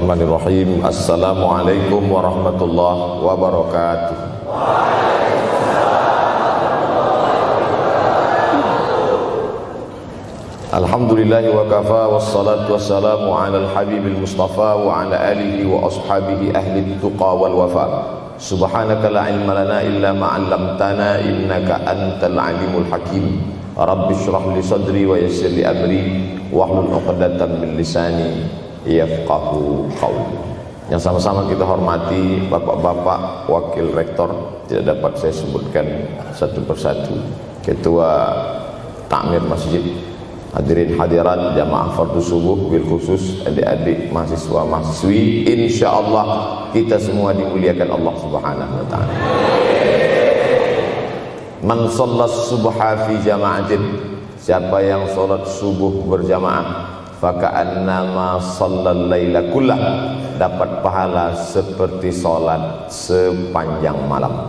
Bismillahirrahmanirrahim. Assalamualaikum warahmatullahi wabarakatuh. Alhamdulillahi wa kafa, wassalatu wassalamu ala al-habibil mustafa wa ala alihi wa ashabihi ahli tuqa wal wafa. Subhanaka la ilma lana illa ma 'allamtana innaka antal alimul hakim. Rabbi shrah li sadri wa yassir li amri wahlul 'uqdatam min lisani yafqahu qawli. Yang sama-sama kita hormati bapak-bapak wakil rektor, tidak dapat saya sebutkan satu persatu, ketua takmir masjid, hadirin hadirat jamaah fardu subuh, bil khusus adik-adik mahasiswa mahasiswi, insyaallah kita semua dimuliakan Allah Subhanahu wa taala. Man shallas subha fi jama'atin, siapa yang salat subuh berjamaah, faka'annama shallal laila kullah, dapat pahala seperti salat sepanjang malam.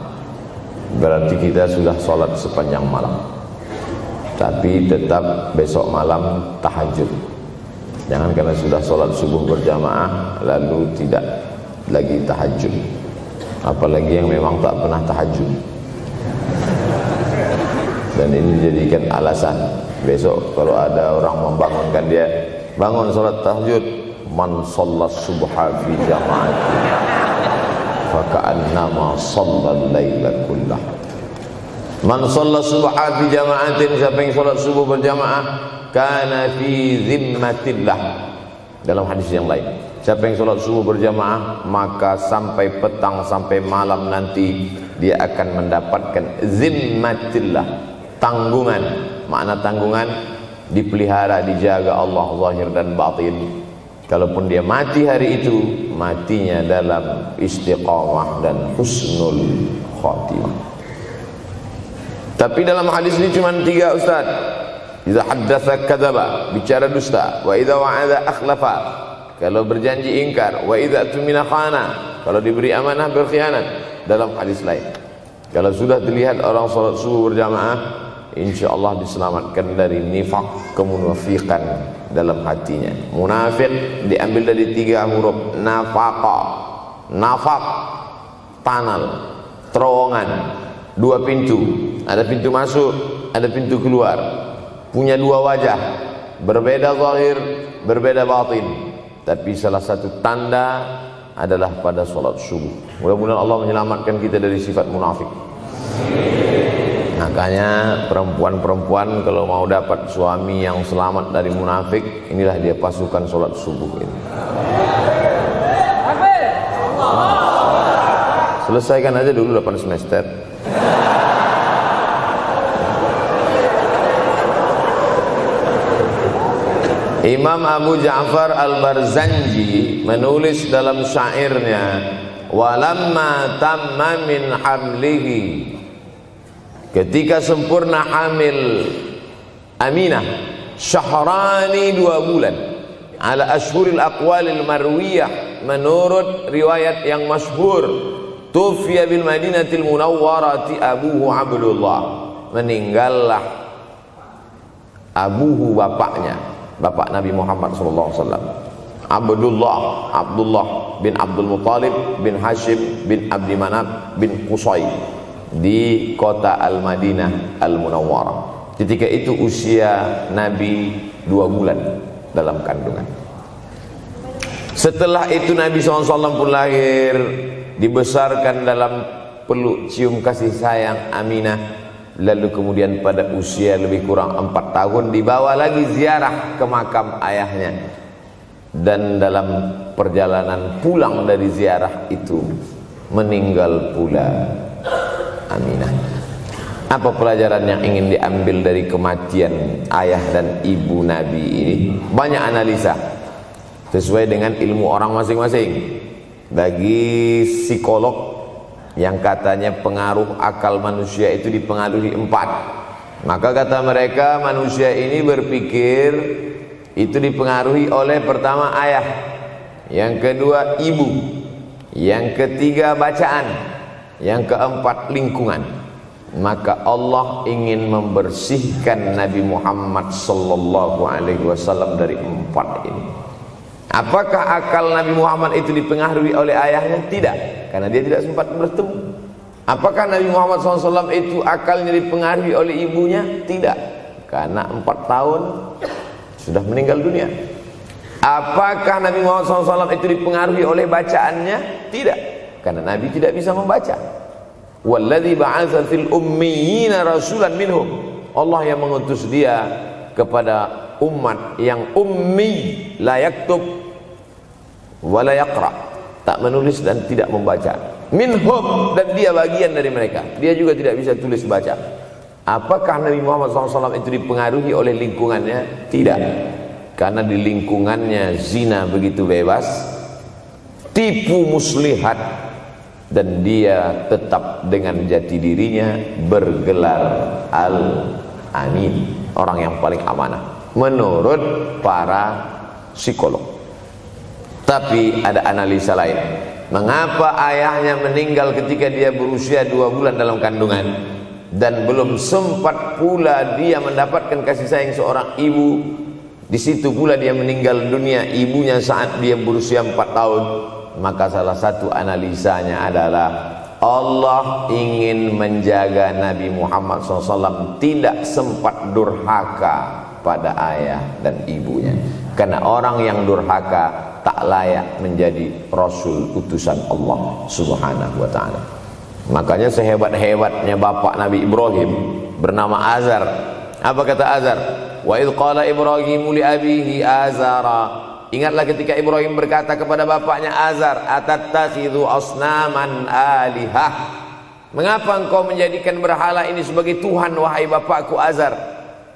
Berarti kita sudah salat sepanjang malam, tapi tetap besok malam tahajud. Jangan karena sudah sholat subuh berjamaah lalu tidak lagi tahajud. Apalagi yang memang tak pernah tahajud, dan ini dijadikan alasan. Besok kalau ada orang membangunkan dia, bangun sholat tahajud, man shallas subha fi jama'atin faka'annama shallal laila kullah. Man shalla subha fi jama'atin, siapa yang salat subuh berjamaah, kana fi zimmatillah. Dalam hadis yang lain, siapa yang salat subuh berjamaah, maka sampai petang sampai malam nanti dia akan mendapatkan zimmatillah, tanggungan. Makna tanggungan, dipelihara, dijaga Allah zahir dan batin. Kalaupun dia mati hari itu, matinya dalam istiqamah dan husnul khatimah. Tapi dalam hadis ini cuma 3 Ustaz. Idza haddatsa kadzaba, bicara dusta, wa idza wa'ada akhlafa, kalau berjanji ingkar, wa idza tumina khana, kalau diberi amanah berkhianat. Dalam hadis lain, kalau sudah terlihat orang salat subuh berjamaah, insyaallah diselamatkan dari nifaq, kemunafikan dalam hatinya. Munafik diambil dari 3 huruf, nafaqa. Nafaq, tanal, terowongan, 2 pintu, ada pintu masuk, ada pintu keluar, punya 2 wajah, berbeda zahir, berbeda batin. Tapi salah satu tanda adalah pada salat subuh. Mudah-mudahan Allah menyelamatkan kita dari sifat munafik. Makanya perempuan-perempuan kalau mau dapat suami yang selamat dari munafik, inilah dia pasukan salat subuh ini. Selesaikan aja dulu 8 semester. Imam Abu Ja'far Al-Barzanji menulis dalam syairnya, walamma tamma min hamlihi, ketika sempurna hamil Aminah, syahrani 2 bulan, ala ashhuril aqwalil marwiyah, menurut riwayat yang masyhur, tufiya bil madinatil munawwarati abuhu Abdullah, meninggallah abuhu, bapaknya, bapak Nabi Muhammad SAW, Abdullah bin Abdul Muttalib bin Hashim bin Abdi Manaf bin Qusay, di kota Al-Madinah Al-Munawwarah. Ketika itu usia Nabi 2 bulan dalam kandungan. Setelah itu Nabi SAW pun lahir, dibesarkan dalam peluk cium kasih sayang Aminah. Lalu kemudian pada usia lebih kurang 4 tahun dibawa lagi ziarah ke makam ayahnya. Dan dalam perjalanan pulang dari ziarah itu meninggal pula Aminah. Apa pelajaran yang ingin diambil dari kematian ayah dan ibu Nabi ini? Banyak analisa sesuai dengan ilmu orang masing-masing. Bagi psikolog yang katanya pengaruh akal manusia itu dipengaruhi 4, maka kata mereka manusia ini berpikir itu dipengaruhi oleh pertama ayah, yang kedua ibu, yang ketiga bacaan, yang keempat lingkungan. Maka Allah ingin membersihkan Nabi Muhammad sallallahu alaihi wasallam dari 4 ini. Apakah akal Nabi Muhammad itu dipengaruhi oleh ayahnya? Tidak, karena dia tidak sempat bertemu. Apakah Nabi Muhammad SAW itu akalnya dipengaruhi oleh ibunya? Tidak, karena 4 tahun sudah meninggal dunia. Apakah Nabi Muhammad SAW itu dipengaruhi oleh bacaannya? Tidak, karena Nabi tidak bisa membaca. Walladzi ba'atsa fil ummiyina rasulan minhum. Allah yang mengutus dia kepada umat yang ummi, la yaktub wa la yaqra, tak menulis dan tidak membaca. Minhum, dan dia bagian dari mereka, dia juga tidak bisa tulis baca. Apakah Nabi Muhammad SAW itu dipengaruhi oleh lingkungannya? Tidak, karena di lingkungannya zina begitu bebas, tipu muslihat, dan dia tetap dengan jati dirinya bergelar Al-Amin, orang yang paling amanah menurut para psikolog. Tapi ada analisa lain. Mengapa ayahnya meninggal ketika dia berusia 2 bulan dalam kandungan, dan belum sempat pula dia mendapatkan kasih sayang seorang ibu? Di situ pula dia meninggal dunia, ibunya saat dia berusia 4 tahun. Maka salah satu analisanya adalah Allah ingin menjaga Nabi Muhammad SAW tidak sempat durhaka pada ayah dan ibunya, karena orang yang durhaka tak layak menjadi Rasul utusan Allah Subhanahu wa ta'ala. Makanya sehebat-hebatnya bapak Nabi Ibrahim bernama Azar. Apa kata Azar? Wa idh qala Ibrahimu li abihi Azara. Ingatlah ketika Ibrahim berkata kepada bapaknya Azar, atattakhidhu asnaman alihah. Mengapa engkau menjadikan berhala ini sebagai Tuhan, wahai bapakku Azar?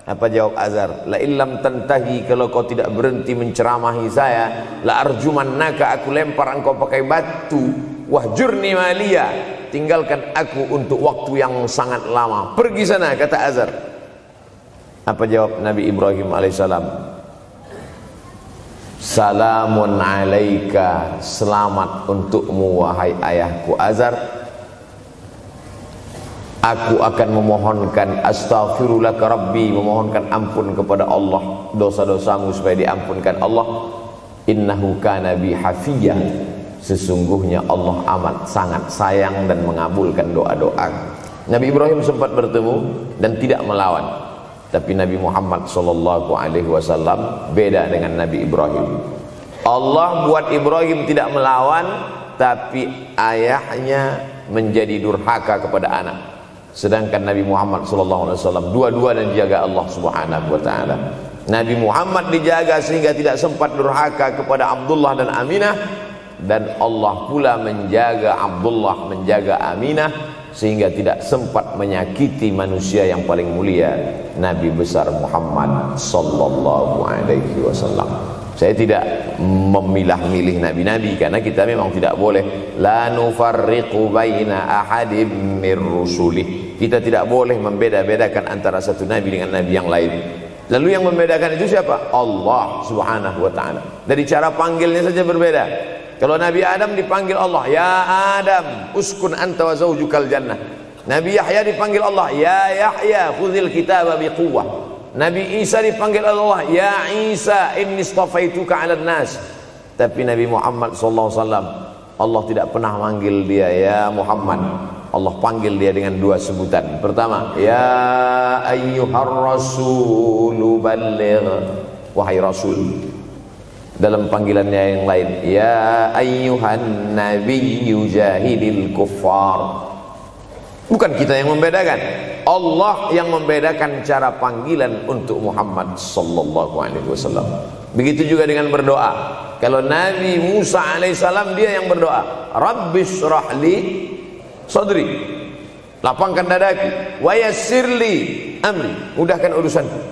Apa jawab Azar? La illam tantahi, kalau kau tidak berhenti menceramahi saya, la arjumannaka, aku lempar engkau pakai batu. Wahjurni maliya, tinggalkan aku untuk waktu yang sangat lama. Pergi sana, kata Azar. Apa jawab Nabi Ibrahim alaihissalam? Salamun alaika, selamat untukmu wahai ayahku Azar. Aku akan memohonkan astaghfirulaka rabbi, memohonkan ampun kepada Allah dosa-dosamu supaya diampunkan Allah. Innahu kana bi hafiyya, sesungguhnya Allah amat sangat sayang dan mengabulkan doa-doa. Nabi Ibrahim sempat bertemu dan tidak melawan. Tapi Nabi Muhammad SAW beda dengan Nabi Ibrahim. Allah buat Ibrahim tidak melawan, tapi ayahnya menjadi durhaka kepada anak. Sedangkan Nabi Muhammad SAW dua-duanya dijaga Allah Subhanahu wa ta'ala. Nabi Muhammad dijaga sehingga tidak sempat durhaka kepada Abdullah dan Aminah, dan Allah pula menjaga Abdullah, menjaga Aminah, sehingga tidak sempat menyakiti manusia yang paling mulia, Nabi besar Muhammad sallallahu alaihi wasallam. Saya tidak memilah-milih nabi-nabi, karena kita memang tidak boleh la nufarriqu baina ahadim mir rusulih. Kita tidak boleh membeda-bedakan antara satu nabi dengan nabi yang lain. Lalu yang membedakan itu siapa? Allah Subhanahu wa ta'ala. Dari cara panggilnya saja berbeda. Kalau Nabi Adam dipanggil Allah, ya Adam uskun anta wa zawjukal jannah. Nabi Yahya dipanggil Allah, ya Yahya khudhil kitaba biquwwah. Nabi Isa dipanggil Allah, ya Isa inni istafaituka 'alan nas. Tapi Nabi Muhammad SAW, Allah tidak pernah manggil dia ya Muhammad. Allah panggil dia dengan dua sebutan. Pertama, ya ayyuhar rasulu balligh, wahai rasul. Dalam panggilannya yang lain, ya ayyuhan nabiyyu jahidil kuffar. Bukan kita yang membedakan, Allah yang membedakan cara panggilan untuk Muhammad sallallahu alaihi wasallam. Begitu juga dengan berdoa. Kalau Nabi Musa alaihissalam, dia yang berdoa, Rabbis shrahli sadri, lapangkan dadaku, wa yassirli amri, mudahkan urusanku.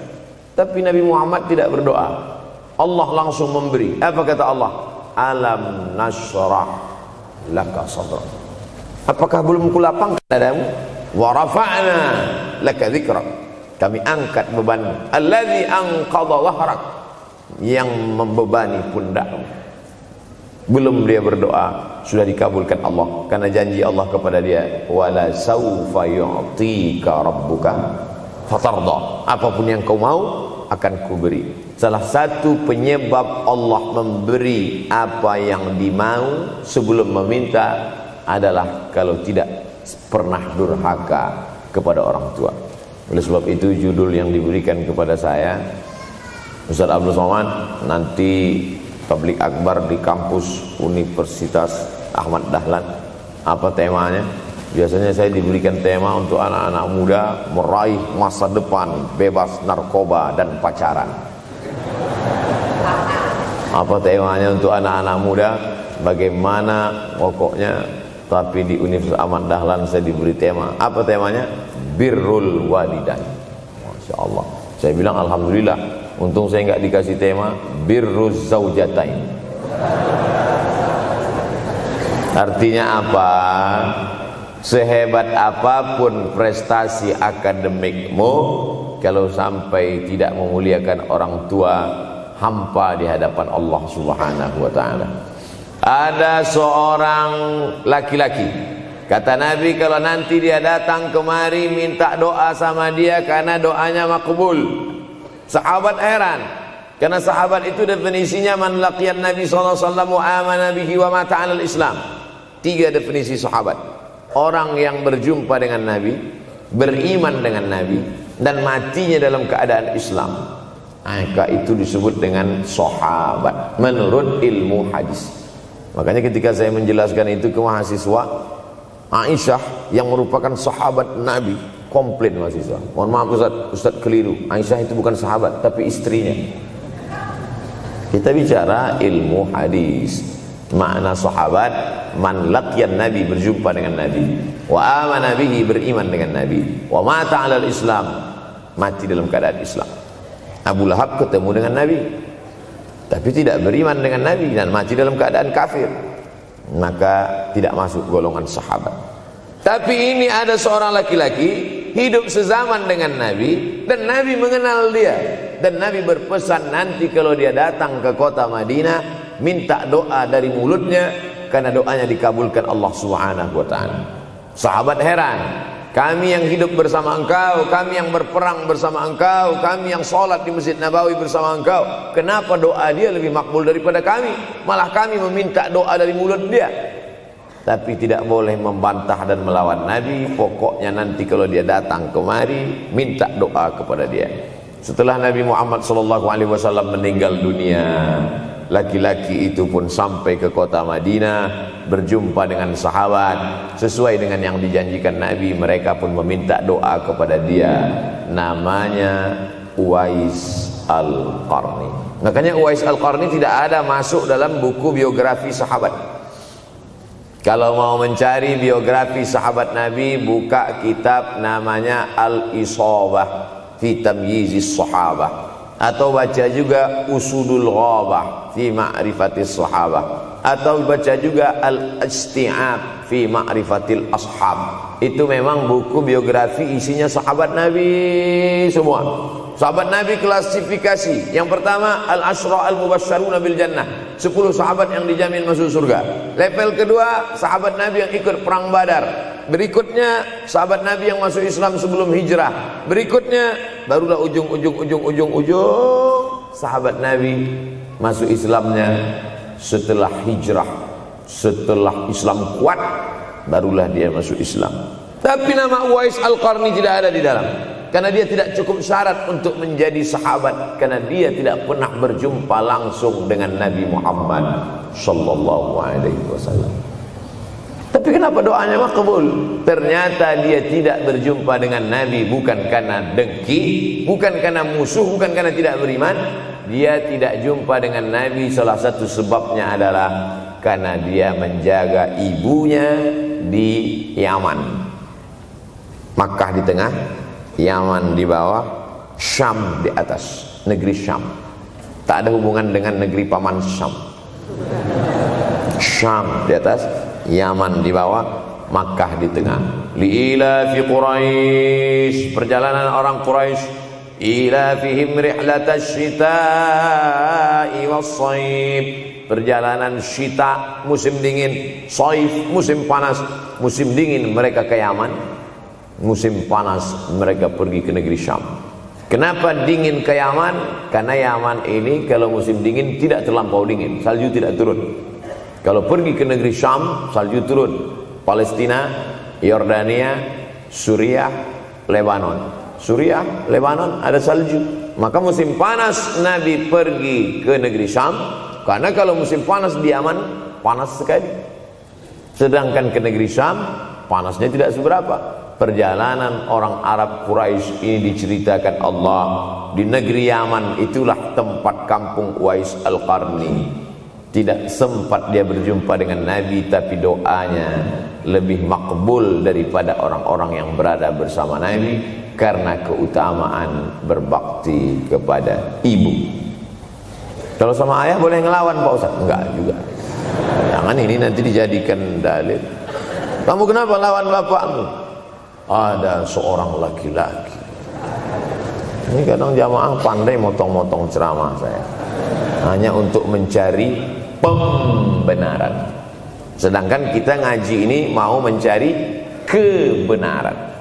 Tapi Nabi Muhammad tidak berdoa, Allah langsung memberi. Apa kata Allah? Alam nashrah laka sadrak. Apakah belum kulapangkan dadamu? Wa rafa'na laka dzikrak, kami angkat bebanmu. Alladzi anqadha dhahrak, yang membebani pundakmu. Belum dia berdoa, sudah dikabulkan Allah, karena janji Allah kepada dia, wala saufa yu'tika rabbuka fatarda, apapun yang kau mau akan kuberi. salah satu penyebab Allah memberi apa yang dimau sebelum meminta adalah kalau tidak pernah durhaka kepada orang tua. Oleh sebab itu judul yang diberikan kepada saya, Ustaz Abdul Somad, nanti tablik akbar di kampus Universitas Ahmad Dahlan. Apa temanya? Biasanya saya diberikan tema untuk anak-anak muda meraih masa depan bebas narkoba dan pacaran. Apa temanya untuk anak-anak muda? Bagaimana pokoknya. Tapi di Universitas Ahmad Dahlan saya diberi tema. Apa temanya? Birrul walidain. Masya Allah. Saya bilang alhamdulillah, untung saya nggak dikasih tema birruz zaujatain. Artinya apa? Sehebat apapun prestasi akademikmu, kalau sampai tidak memuliakan orang tua, hampa di hadapan Allah Subhanahu wa taala. Ada seorang laki-laki, kata Nabi, kalau nanti dia datang kemari minta doa sama dia karena doanya makbul. Sahabat heran, karena sahabat itu definisinya man laqiyan Nabi sallallahu alaihi wasallam wa amana bihi wa mata 'alal Islam. 3 definisi sahabat. Orang yang berjumpa dengan Nabi, beriman dengan Nabi, dan matinya dalam keadaan Islam. Maka itu disebut dengan sahabat menurut ilmu hadis. Makanya ketika saya menjelaskan itu ke mahasiswa, Aisyah yang merupakan sahabat Nabi, komplain mahasiswa. Mohon maaf Ustaz keliru. Aisyah itu bukan sahabat tapi istrinya. Kita bicara ilmu hadis. Makna sahabat, man laqiyan Nabi, berjumpa dengan Nabi, wa amana bihi, beriman dengan Nabi, wa mata 'alal Islam, mati dalam keadaan Islam. Abu Lahab ketemu dengan Nabi tapi tidak beriman dengan Nabi dan mati dalam keadaan kafir, maka tidak masuk golongan sahabat. Tapi ini ada seorang laki-laki hidup sezaman dengan Nabi dan Nabi mengenal dia, dan Nabi berpesan nanti kalau dia datang ke kota Madinah minta doa dari mulutnya karena doanya dikabulkan Allah Subhanahu wa taala. Sahabat heran, kami yang hidup bersama engkau, kami yang berperang bersama engkau, kami yang sholat di Masjid Nabawi bersama engkau, kenapa doa dia lebih makbul daripada kami? Malah kami meminta doa dari mulut dia. Tapi tidak boleh membantah dan melawan Nabi. Pokoknya nanti kalau dia datang kemari minta doa kepada dia. Setelah Nabi Muhammad SAW meninggal dunia, laki-laki itu pun sampai ke kota Madinah, berjumpa dengan sahabat. Sesuai dengan yang dijanjikan Nabi, mereka pun meminta doa kepada dia. Namanya Uwais Al-Qarni. Makanya Uwais Al-Qarni tidak ada masuk dalam buku biografi sahabat. Kalau mau mencari biografi sahabat Nabi, buka kitab namanya Al-Isabah fi Tamyizis Sahabah, atau baca juga Usudul Ghabah fi Ma'rifatis Sahabah, atau baca juga Al-Isti'ab fi Ma'rifatil Ashab. Itu memang buku biografi isinya sahabat Nabi semua. Sahabat Nabi klasifikasi. Yang pertama, Al-Ashra Al-Mubashsharuna bil Jannah, 10 sahabat yang dijamin masuk surga. Level kedua, sahabat Nabi yang ikut perang Badar. Berikutnya, sahabat Nabi yang masuk Islam sebelum hijrah. Berikutnya, barulah ujung sahabat Nabi masuk Islamnya setelah hijrah, setelah Islam kuat, barulah dia masuk Islam. Tapi nama Uwais Al-Qarni tidak ada di dalam, karena dia tidak cukup syarat untuk menjadi sahabat, karena dia tidak pernah berjumpa langsung dengan Nabi Muhammad sallallahu alaihi wasallam. Tapi kenapa doanya makbul? Ternyata dia tidak berjumpa dengan Nabi bukan karena dengki, bukan karena musuh, bukan karena tidak beriman. Dia tidak jumpa dengan Nabi, salah satu sebabnya adalah karena dia menjaga ibunya di Yaman. Makkah di tengah, Yaman di bawah, Syam di atas, negeri Syam. Tak ada hubungan dengan negeri paman Syam. Syam di atas, Yaman di bawah, Makkah di tengah. Liila fi Quraisy, perjalanan orang Quraisy. Ila fihim rihlatash shita'i was-shaib, perjalanan syita musim dingin, shaif musim panas. Musim dingin mereka ke Yaman, musim panas mereka pergi ke negeri Syam. Kenapa dingin ke Yaman? Karena Yaman ini kalau musim dingin tidak terlampau dingin, salju tidak turun. Kalau pergi ke negeri Syam, salju turun. Palestina, Yordania, Suriah, Lebanon. Suriah, Lebanon ada salju. Maka musim panas Nabi pergi ke negeri Syam, karena kalau musim panas di Yaman panas sekali. Sedangkan ke negeri Syam panasnya tidak seberapa. Perjalanan orang Arab Quraisy ini diceritakan Allah, di negeri Yaman itulah tempat kampung Uwais Al-Qarni. Tidak sempat dia berjumpa dengan Nabi, tapi doanya lebih makbul daripada orang-orang yang berada bersama Nabi, karena keutamaan berbakti kepada ibu. Kalau sama ayah boleh ngelawan Pak Ustaz? Enggak juga. Jangan ini nanti dijadikan dalil. Kamu kenapa lawan bapakmu? Ada seorang laki-laki. Ini kadang jamaah pandai motong-motong ceramah saya, hanya untuk mencari pembenaran. Sedangkan kita ngaji ini mau mencari kebenaran.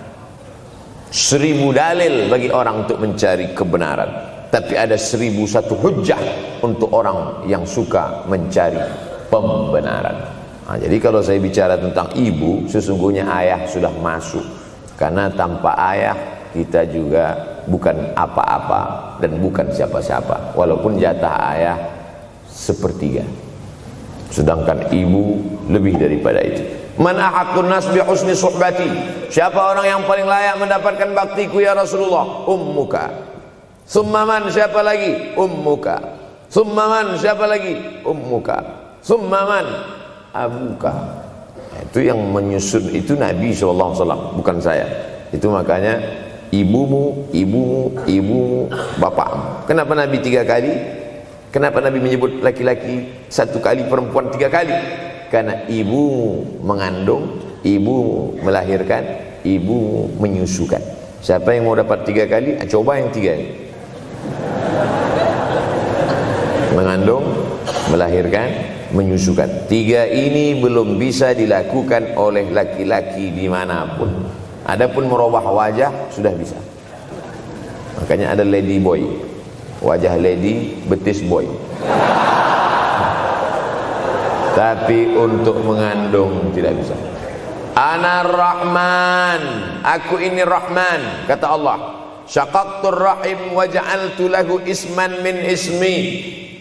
1000 dalil bagi orang untuk mencari kebenaran, tapi ada 1001 hujjah untuk orang yang suka mencari pembenaran. Nah, jadi kalau saya bicara tentang ibu, sesungguhnya ayah sudah masuk. Karena tanpa ayah kita juga bukan apa-apa dan bukan siapa-siapa. Walaupun jatah ayah sepertiga, sedangkan ibu lebih daripada itu. Man ahaqqun nas bi husni suhbati. Siapa orang yang paling layak mendapatkan baktiku ya Rasulullah? Ummuka. Summa man, siapa lagi? Ummuka. Summa man, siapa lagi? Ummuka. Summa man, abuka. Itu yang menyusun itu Nabi SAW, bukan saya. Itu makanya ibumu, ibumu, ibumu, bapakmu. Kenapa Nabi 3 kali? Kenapa Nabi menyebut laki-laki 1 kali, perempuan 3 kali? Karena ibumu mengandung, ibumu melahirkan, ibumu menyusukan. Siapa yang mau dapat 3 kali? Coba yang 3 ini. Mengandung, melahirkan, menyusukan. 3 ini belum bisa dilakukan oleh laki-laki dimanapun. Adapun merubah wajah sudah bisa. Makanya ada lady boy, wajah lady, betis boy. Tapi untuk mengandung tidak bisa. Ana Rahman, aku ini Rahman, kata Allah. Syaqaqtur rahim wa ja'altu lahu isman min ismi.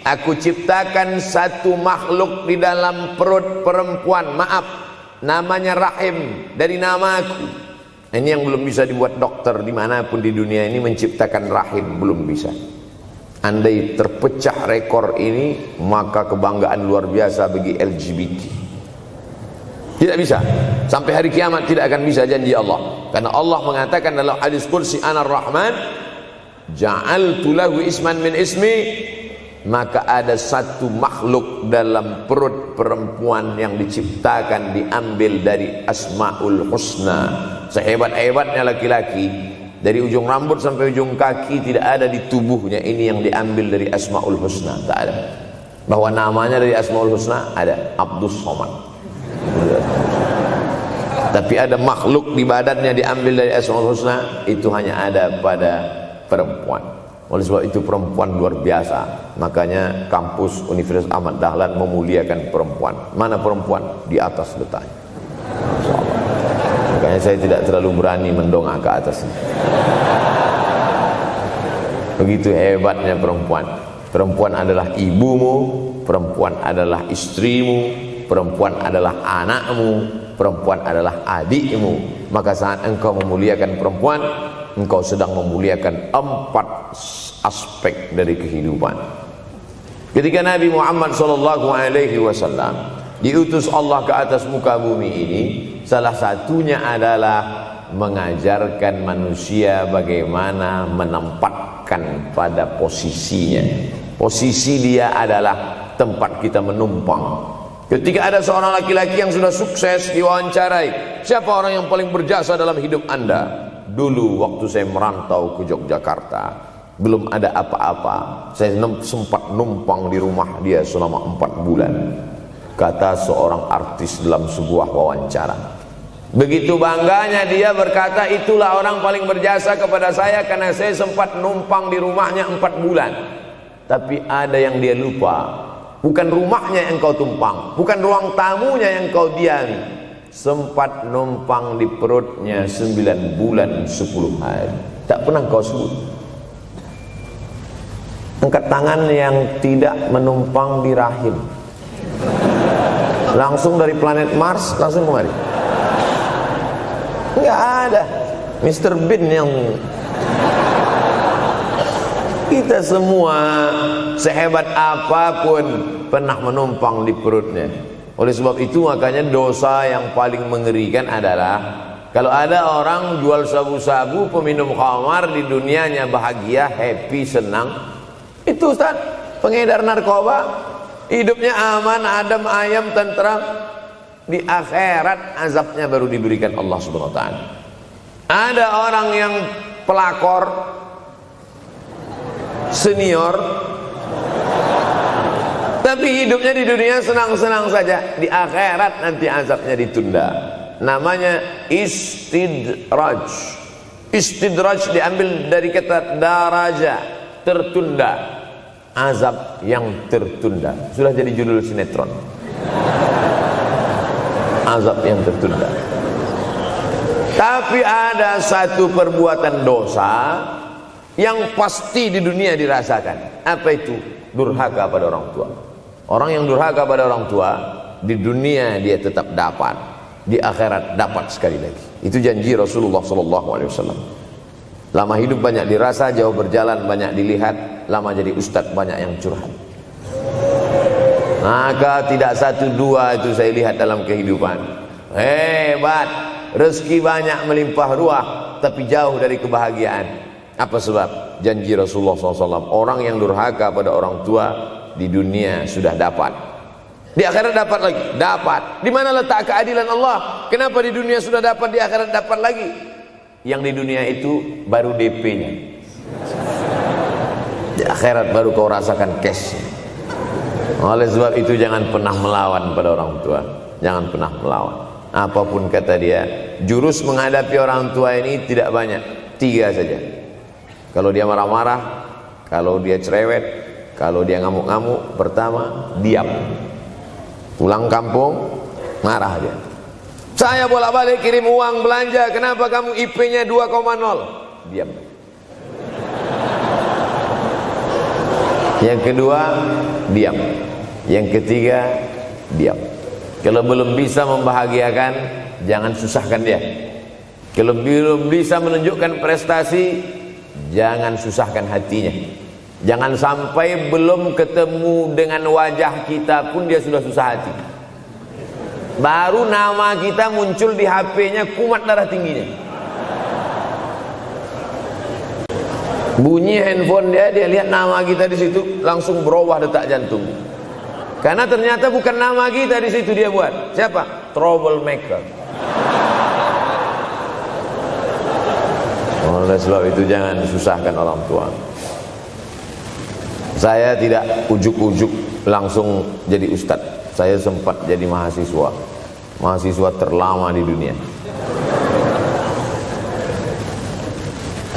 Aku ciptakan satu makhluk di dalam perut perempuan, maaf, namanya rahim, dari namaku. Ini yang belum bisa dibuat dokter dimanapun di dunia ini, menciptakan rahim, belum bisa. Andai terpecah rekor ini, maka kebanggaan luar biasa bagi LGBT. Tidak bisa, sampai hari kiamat tidak akan bisa, janji Allah. Karena Allah mengatakan dalam hadis qudsi, Ana Rahman ja'altu lahu isman min ismi. Maka ada satu makhluk dalam perut perempuan yang diciptakan, diambil dari Asmaul Husna. Sehebat-hebatnya laki-laki, dari ujung rambut sampai ujung kaki tidak ada di tubuhnya ini yang diambil dari Asmaul Husna, tak ada. Bahwa namanya dari Asmaul Husna ada, Abdus Somad. Tapi ada makhluk di badannya diambil dari Asmaul Husna, itu hanya ada pada perempuan. Oleh sebab itu perempuan luar biasa. Makanya kampus Universitas Ahmad Dahlan memuliakan perempuan. Mana perempuan? Di atas letaknya. Makanya saya tidak terlalu berani mendongak ke atas. Begitu hebatnya perempuan. Perempuan adalah ibumu, perempuan adalah istrimu, perempuan adalah anakmu, perempuan adalah adikmu. Maka saat engkau memuliakan perempuan, engkau sedang memuliakan 4 aspek dari kehidupan. Ketika Nabi Muhammad SAW diutus Allah ke atas muka bumi ini, salah satunya adalah mengajarkan manusia bagaimana menempatkan pada posisinya. Posisi dia adalah tempat kita menumpang. Ketika ada seorang laki-laki yang sudah sukses diwawancarai, siapa orang yang paling berjasa dalam hidup Anda? Dulu waktu saya merantau ke Yogyakarta, belum ada apa-apa, saya sempat numpang di rumah dia selama 4 bulan. Kata seorang artis dalam sebuah wawancara, Begitu bangganya dia berkata, itulah orang paling berjasa kepada saya karena saya sempat numpang di rumahnya 4 bulan. Tapi ada yang dia lupa, bukan rumahnya yang kau tumpang, bukan ruang tamunya yang kau diami, sempat numpang di perutnya 9 bulan 10 hari. Tak pernah kau sebut. Angkat tangan yang tidak menumpang di rahim, langsung dari planet Mars langsung kemari. Enggak ada. Mr. Bean yang kita semua sehebat apapun pernah menumpang di perutnya. Oleh sebab itu makanya dosa yang paling mengerikan adalah kalau ada orang jual sabu-sabu, peminum khamar, di dunianya bahagia, happy, senang. Itu Ustaz, pengedar narkoba, hidupnya aman, adem, ayam, tentram. Di akhirat azabnya baru diberikan Allah Subhanahu wa taala. Ada orang yang pelakor senior tapi hidupnya di dunia senang-senang saja, di akhirat nanti azabnya ditunda. Namanya istidraj. Istidraj diambil dari kata daraja, tertunda. Azab yang tertunda. Sudah jadi judul sinetron. Azab yang tertunda. Tapi ada satu perbuatan dosa yang pasti di dunia dirasakan. Apa itu? Durhaka pada orang tua. Orang yang durhaka pada orang tua, di dunia dia tetap dapat, di akhirat dapat sekali lagi. Itu janji Rasulullah SAW. Lama hidup banyak dirasa, jauh berjalan banyak dilihat, lama jadi ustadz banyak yang curhat. Maka tidak 1 2 itu saya lihat dalam kehidupan. Hebat, rezeki banyak melimpah ruah, tapi jauh dari kebahagiaan. Apa sebab? Janji Rasulullah SAW. Orang yang durhaka pada orang tua di dunia sudah dapat, di akhirat dapat lagi. Dapat. Di mana letak keadilan Allah? Kenapa di dunia sudah dapat, di akhirat dapat lagi? Yang di dunia itu baru DP-nya, di akhirat baru kau rasakan cash. Oleh sebab itu jangan pernah melawan pada orang tua. Jangan pernah melawan. Apapun kata dia, jurus menghadapi orang tua ini tidak banyak, 3 saja. Kalau dia marah-marah, kalau dia cerewet, kalau dia ngamuk-ngamuk, pertama diam. Pulang kampung marah dia. Saya bolak-balik kirim uang belanja, kenapa kamu IP-nya 2,0? Diam. Yang kedua, diam. Yang ketiga, diam. Kalau belum bisa membahagiakan, jangan susahkan dia. Kalau belum bisa menunjukkan prestasi, jangan susahkan hatinya. Jangan sampai belum ketemu dengan wajah kita pun dia sudah susah hati. Baru nama kita muncul di HP-nya, kumat darah tingginya. Bunyi handphone dia lihat nama kita di situ, langsung berubah detak jantung. Karena ternyata bukan nama kita di situ dia buat. Siapa? Troublemaker. Oleh sebab itu jangan susahkan orang tua. Saya tidak ujuk-ujuk langsung jadi ustadz. Saya sempat jadi mahasiswa terlama di dunia.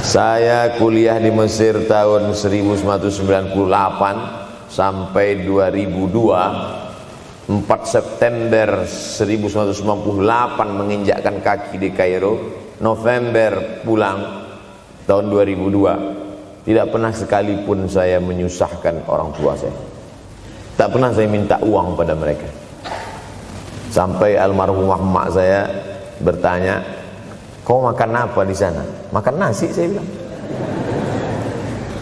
Saya kuliah di Mesir tahun 1998 sampai 2002. 4 September 1998 menginjakkan kaki di Kairo. November pulang tahun 2002. Tidak pernah sekalipun saya menyusahkan orang tua saya. Tak pernah saya minta uang pada mereka. Sampai almarhumah emak saya bertanya, kau makan apa di sana? Makan nasi, saya bilang.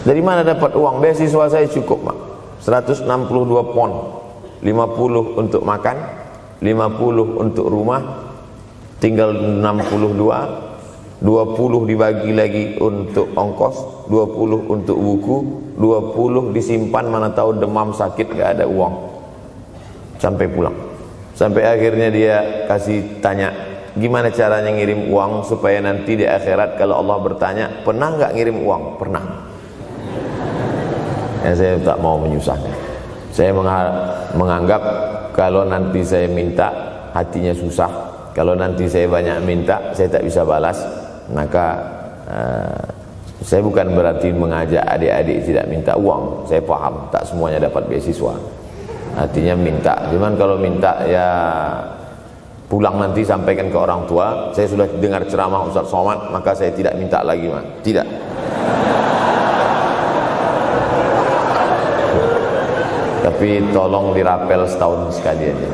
Dari mana dapat uang? Beasiswa saya cukup, Mak. 162 pon. 50 untuk makan, 50 untuk rumah, tinggal 62. 20 dibagi lagi untuk ongkos, 20 untuk buku, 20 disimpan, mana tahu demam sakit gak ada uang. Sampai pulang. Sampai akhirnya dia kasih tanya, gimana caranya ngirim uang supaya nanti di akhirat kalau Allah bertanya, pernah gak ngirim uang? Pernah. Ya, saya tak mau menyusahkan. Saya menganggap kalau nanti saya minta hatinya susah, kalau nanti saya banyak minta, saya tak bisa balas, maka saya bukan berarti mengajak adik-adik tidak minta uang. Saya paham tak semuanya dapat beasiswa, artinya minta. Cuman kalau minta ya pulang nanti sampaikan ke orang tua, saya sudah dengar ceramah Ustaz Somad, maka saya tidak minta lagi, man. Tidak. Tapi tolong dirapel setahun sekali aja.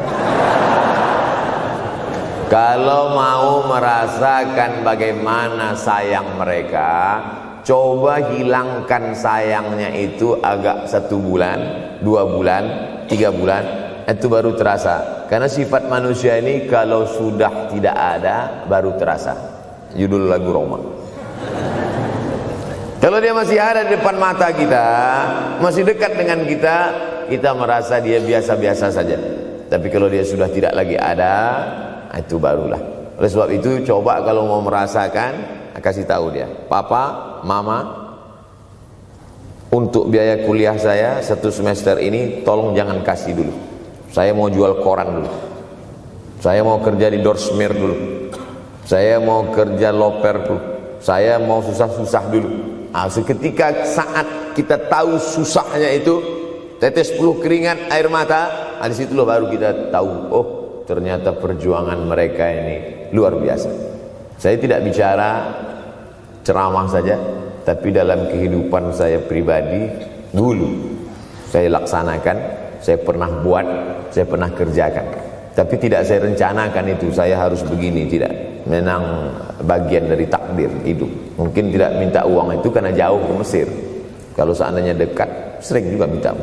Kalau mau merasakan bagaimana sayang mereka, coba hilangkan sayangnya itu agak 1 bulan, 2 bulan, 3 bulan, itu baru terasa. Karena sifat manusia ini kalau sudah tidak ada baru terasa. Judul lagu Roma. Kalau dia masih ada di depan mata kita, masih dekat dengan kita, kita merasa dia biasa-biasa saja. Tapi kalau dia sudah tidak lagi ada, itu barulah. Oleh sebab itu coba kalau mau merasakan, kasih tahu dia, papa, mama, untuk biaya kuliah saya 1 semester ini tolong jangan kasih dulu. Saya mau jual koran dulu, saya mau kerja di Dorsmir dulu, saya mau kerja loper dulu, saya mau susah-susah dulu. Seketika saat kita tahu susahnya itu, tetes peluh keringat, air mata, di situ loh baru kita tahu, oh ternyata perjuangan mereka ini luar biasa. Saya tidak bicara ceramah saja, tapi dalam kehidupan saya pribadi dulu saya laksanakan, saya pernah buat, saya pernah kerjakan. Tapi tidak saya rencanakan itu, saya harus begini, tidak. Memang bagian dari takdir hidup. Mungkin tidak minta uang itu karena jauh ke Mesir. Kalau seandainya dekat, sering juga minta.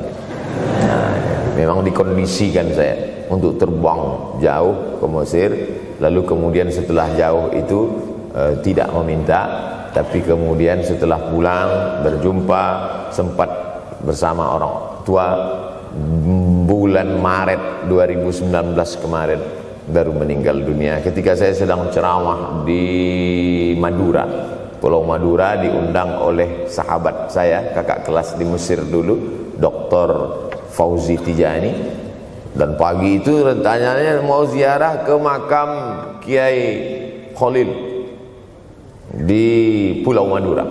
Nah, memang dikondisikan saya untuk terbang jauh ke Mesir, lalu kemudian setelah jauh itu tidak meminta, tapi kemudian setelah pulang berjumpa, sempat bersama orang tua. Bulan Maret 2019 kemarin baru meninggal dunia ketika saya sedang ceramah di Madura, Pulau Madura, diundang oleh sahabat saya, kakak kelas di Mesir dulu, Dr. Fauzi Tijani. Dan pagi itu rencananya mau ziarah ke makam Kiai Khalil di Pulau Madura.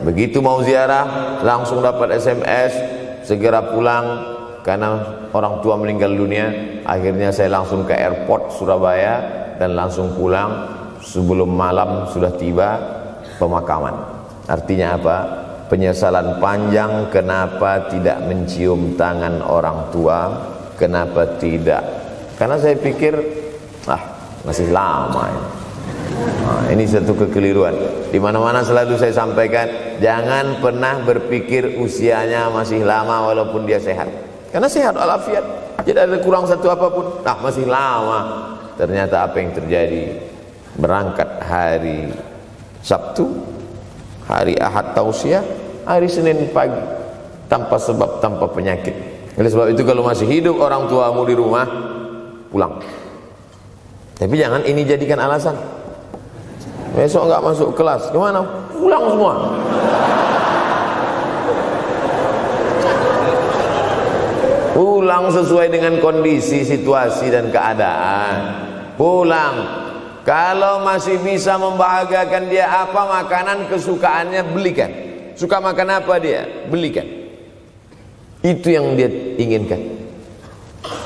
Begitu mau ziarah langsung dapat SMS segera pulang karena orang tua meninggal dunia. Akhirnya saya langsung ke airport Surabaya dan langsung pulang. Sebelum malam sudah tiba pemakaman. Artinya apa? Penyesalan panjang, kenapa tidak mencium tangan orang tua, kenapa tidak? Karena saya pikir masih lama ya. Nah, ini satu kekeliruan. Di mana-mana selalu saya sampaikan, jangan pernah berpikir usianya masih lama walaupun dia sehat. Karena sehat walafiat, tidak ada kurang satu apapun. Masih lama. Ternyata apa yang terjadi? Berangkat hari Sabtu, hari Ahad tausiah, hari Senin pagi, tanpa sebab, tanpa penyakit. Oleh sebab itu kalau masih hidup orang tuamu di rumah, pulang. Tapi jangan ini jadikan alasan. Besok nggak masuk kelas, kemana? Pulang semua. Pulang sesuai dengan kondisi, situasi dan keadaan. Pulang. Kalau masih bisa membahagiakan dia, apa makanan kesukaannya, belikan. Suka makan apa dia, belikan. Itu yang dia inginkan.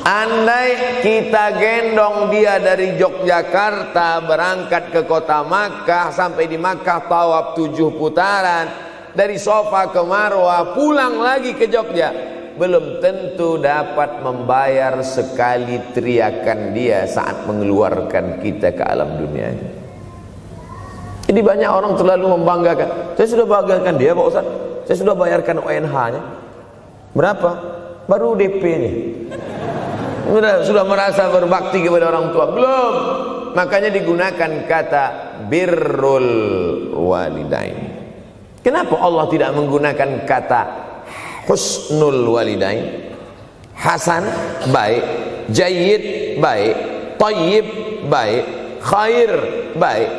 Andai kita gendong dia dari Yogyakarta berangkat ke kota Makkah, sampai di Makkah tawaf 7 putaran, dari Safa ke Marwah, pulang lagi ke Jogja, belum tentu dapat membayar sekali teriakan dia saat mengeluarkan kita ke alam dunia. Jadi banyak orang terlalu membanggakan. Saya sudah banggakan dia Pak Ustaz, saya sudah bayarkan ONH-nya. Berapa? Baru DP-nya. Sudah merasa berbakti kepada orang tua? Belum. Makanya digunakan kata birrul walidain. Kenapa Allah tidak menggunakan kata husnul walidain? Hasan baik, jayyid baik, thayyib baik, khair baik.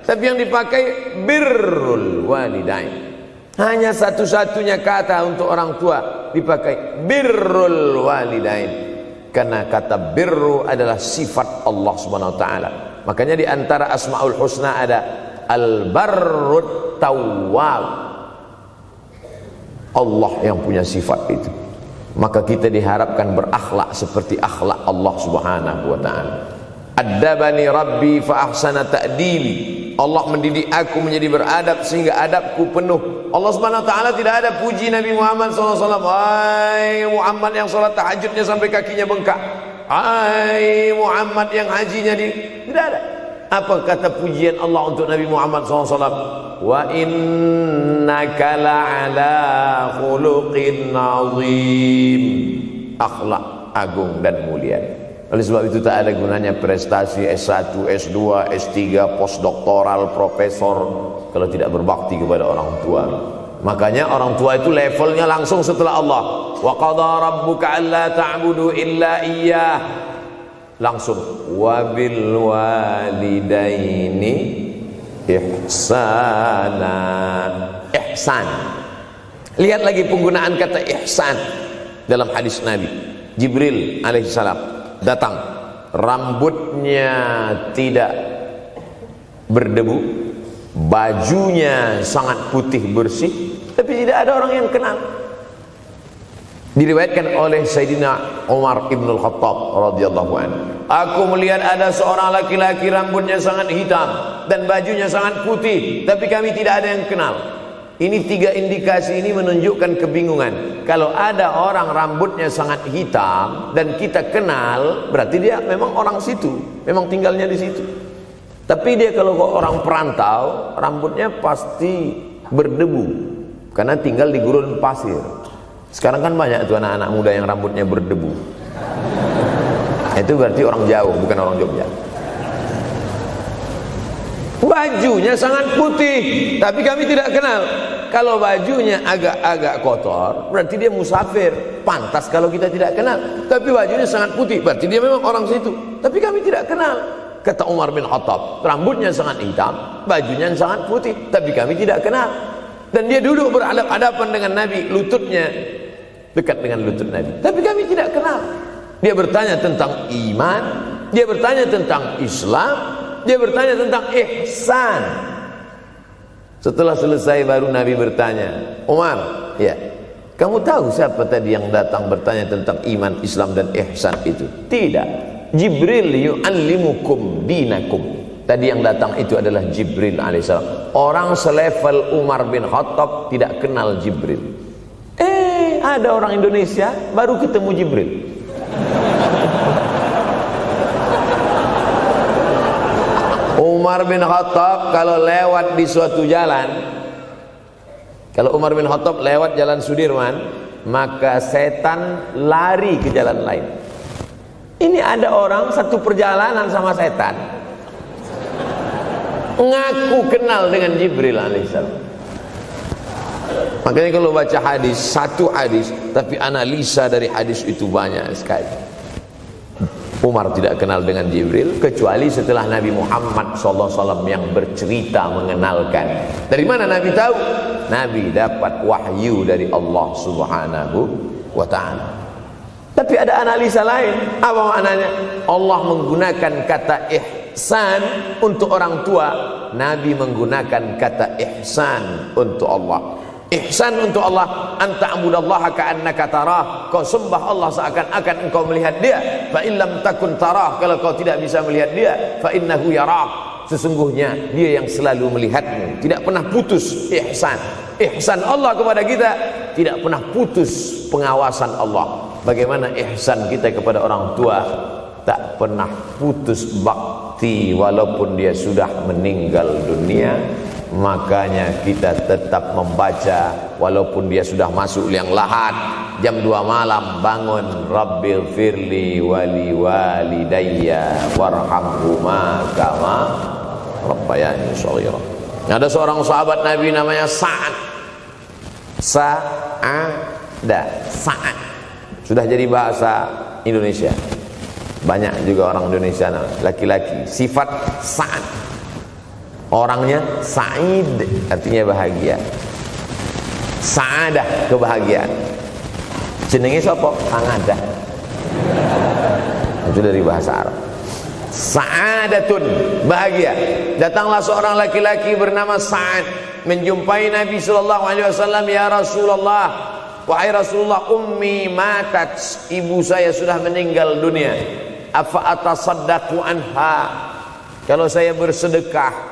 Tapi yang dipakai birrul walidain. Hanya satu-satunya kata untuk orang tua dipakai birrul walidain. Karena kata birru adalah sifat Allah Subhanahu wa taala. Makanya di antara Asmaul Husna ada Al-Barrut Tawwab. Allah yang punya sifat itu. Maka kita diharapkan berakhlak seperti akhlak Allah Subhanahu wa taala. Addabani Rabbi fa ahsana ta'dibi. Allah mendidik aku menjadi beradab sehingga adabku penuh. Allah Subhanahu wa taala tidak ada puji Nabi Muhammad SAW. Hai Muhammad yang salat tahajudnya sampai kakinya bengkak. Hai Muhammad yang hajinya tidak ada. Apa kata pujian Allah untuk Nabi Muhammad SAW? Wa innaka la'ala khuluqin azim. Akhlak agung dan mulia. Oleh sebab itu tak ada gunanya prestasi S1, S2, S3, postdoktoral, profesor kalau tidak berbakti kepada orang tua. Makanya orang tua itu levelnya langsung setelah Allah. Wa qadha rabbuka alla ta'budu illa iyyah. Langsung wa bil walidaini ihsana. Ihsan. Lihat lagi penggunaan kata ihsan dalam hadis Nabi. Jibril alaihissalam datang, rambutnya tidak berdebu, bajunya sangat putih bersih, tapi tidak ada orang yang kenal. Diriwayatkan oleh Sayyidina Umar ibn al-Khattab radhiyallahu anhu, aku melihat ada seorang laki-laki rambutnya sangat hitam dan bajunya sangat putih, tapi kami tidak ada yang kenal. Ini tiga indikasi ini menunjukkan kebingungan. Kalau ada orang rambutnya sangat hitam dan kita kenal, berarti dia memang orang situ, memang tinggalnya di situ. Tapi dia kalau orang perantau, rambutnya pasti berdebu karena tinggal di gurun pasir. Sekarang kan banyak tuh anak-anak muda yang rambutnya berdebu. Itu berarti orang jauh, bukan orang Jogja. Bajunya sangat putih, tapi kami tidak kenal. Kalau bajunya agak-agak kotor, berarti dia musafir. Pantas kalau kita tidak kenal. Tapi bajunya sangat putih, berarti dia memang orang situ. Tapi kami tidak kenal. Kata Umar bin Khattab, rambutnya sangat hitam, bajunya sangat putih, tapi kami tidak kenal. Dan dia duduk berhadapan dengan Nabi, lututnya dekat dengan lutut Nabi, tapi kami tidak kenal. Dia bertanya tentang iman, dia bertanya tentang Islam, dia bertanya tentang ihsan. Setelah selesai baru Nabi bertanya, Umar, ya, kamu tahu siapa tadi yang datang bertanya tentang iman, Islam dan ihsan itu? Tidak, Jibril yu'allimukum dinakum. Tadi yang datang itu adalah Jibril alaihissalam. Orang selevel Umar bin Khattab tidak kenal Jibril. Ada orang Indonesia baru ketemu Jibril. Umar bin Khattab kalau lewat di suatu jalan, kalau Umar bin Khattab lewat jalan Sudirman, maka setan lari ke jalan lain. Ini ada orang satu perjalanan sama setan, ngaku kenal dengan Jibril alaihissalam. Makanya kalau baca hadis, satu hadis, tapi analisa dari hadis itu banyak sekali. Umar tidak kenal dengan Jibril kecuali setelah Nabi Muhammad SAW yang bercerita mengenalkan. Dari mana Nabi tahu? Nabi dapat wahyu dari Allah Subhanahu wa ta'ala. Tapi ada analisa lain. Apa maknanya? Allah menggunakan kata ihsan untuk orang tua, Nabi menggunakan kata ihsan untuk Allah. Ihsan untuk Allah, anta'budallaha ka'annaka tarah, kau sembah Allah seakan-akan engkau melihat dia. Fa in lam takun tarah, kalau kau tidak bisa melihat dia, fa innahu yarak, sesungguhnya dia yang selalu melihatmu. Tidak pernah putus ihsan. Ihsan Allah kepada kita, tidak pernah putus pengawasan Allah. Bagaimana ihsan kita kepada orang tua? Tak pernah putus bakti walaupun dia sudah meninggal dunia. Makanya kita tetap membaca walaupun dia sudah masuk liang lahat, jam 2 malam bangun, Rabbil firli wali walidayya warhamhuma kama rabbayani shaghira. Ada seorang sahabat Nabi namanya Sa'ad. Sa'ad sudah jadi bahasa Indonesia. Banyak juga orang Indonesia laki-laki sifat Sa'ad. Orangnya Sa'id, artinya bahagia. Sa'adah, kebahagiaan. Jenenge sapa? Sangadah. Itu dari bahasa Arab. Sa'adatun, bahagia. Datanglah seorang laki-laki bernama Sa'ad menjumpai Nabi sallallahu alaihi wasallam. Ya Rasulullah, wahai Rasulullah, ummi matat, ibu saya sudah meninggal dunia. Afa atasaddaqu anha, kalau saya bersedekah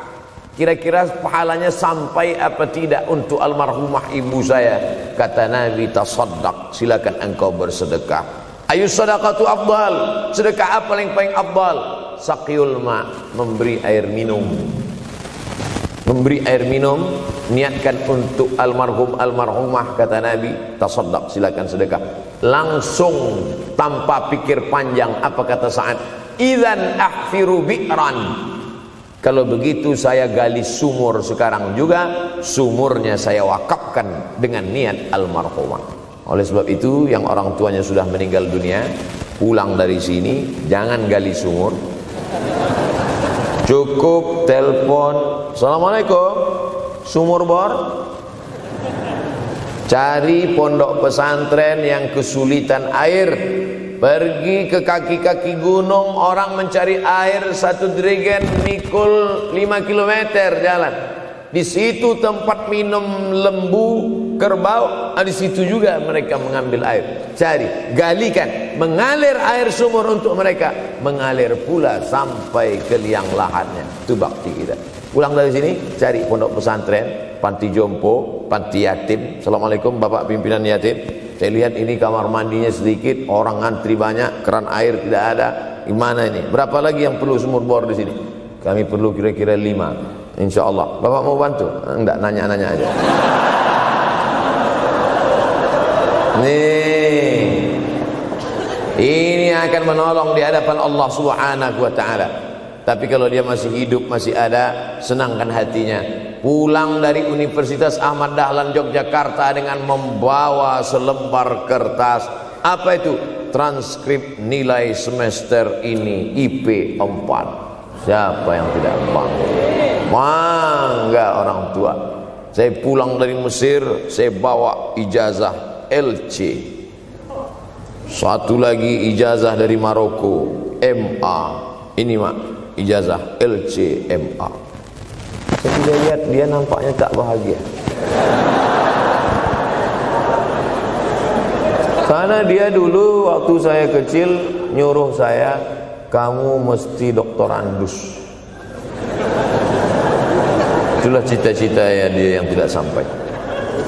kira-kira pahalanya sampai apa tidak untuk almarhumah ibu saya? Kata Nabi, tasaddaq, silakan engkau bersedekah. Ayu sadaqatu afdal, sedekah apa yang paling afdal? Saqiyul ma, memberi air minum. Memberi air minum, niatkan untuk almarhum almarhumah, kata Nabi, tasaddaq, silakan sedekah. Langsung tanpa pikir panjang, apa kata Sa'ad? Idzan ahfiru bi'ran, kalau begitu saya gali sumur sekarang juga, sumurnya saya wakafkan dengan niat almarhumah. Oleh sebab itu, yang orang tuanya sudah meninggal dunia, pulang dari sini jangan gali sumur, cukup telepon, assalamualaikum, sumur bor. Cari pondok pesantren yang kesulitan air, pergi ke kaki-kaki gunung, orang mencari air satu jerigen mikul 5 km jalan. Di situ tempat minum lembu, kerbau, di situ juga mereka mengambil air. Cari, galikan, mengalir air sumur untuk mereka, mengalir pula sampai ke liang lahatnya. Itu bakti kita. Pulang dari sini, cari pondok pesantren, panti jompo, panti yatim. Assalamualaikum Bapak pimpinan yatim, saya lihat ini kamar mandinya sedikit, orang ngantri banyak, keran air tidak ada. Gimana ini? Berapa lagi yang perlu sumur bor di sini? Kami perlu kira-kira 5. Insya Allah. Bapak mau bantu? Enggak, nanya-nanya aja. Nih, ini akan menolong di hadapan Allah Subhanahu wa ta'ala. Tapi kalau dia masih hidup, masih ada, senangkan hatinya. Pulang dari Universitas Ahmad Dahlan Yogyakarta dengan membawa selembar kertas. Apa itu? Transkrip nilai semester ini IP 4. Siapa yang tidak bangga? Bangga orang tua. Saya pulang dari Mesir, saya bawa ijazah LC. Satu lagi ijazah dari Maroko, MA. Ini mak, ijazah LC MA. Saya tidak lihat dia nampaknya tak bahagia. Karena dia dulu waktu saya kecil nyuruh saya, kamu mesti doktorandus. Itulah cita-cita ya dia yang tidak sampai.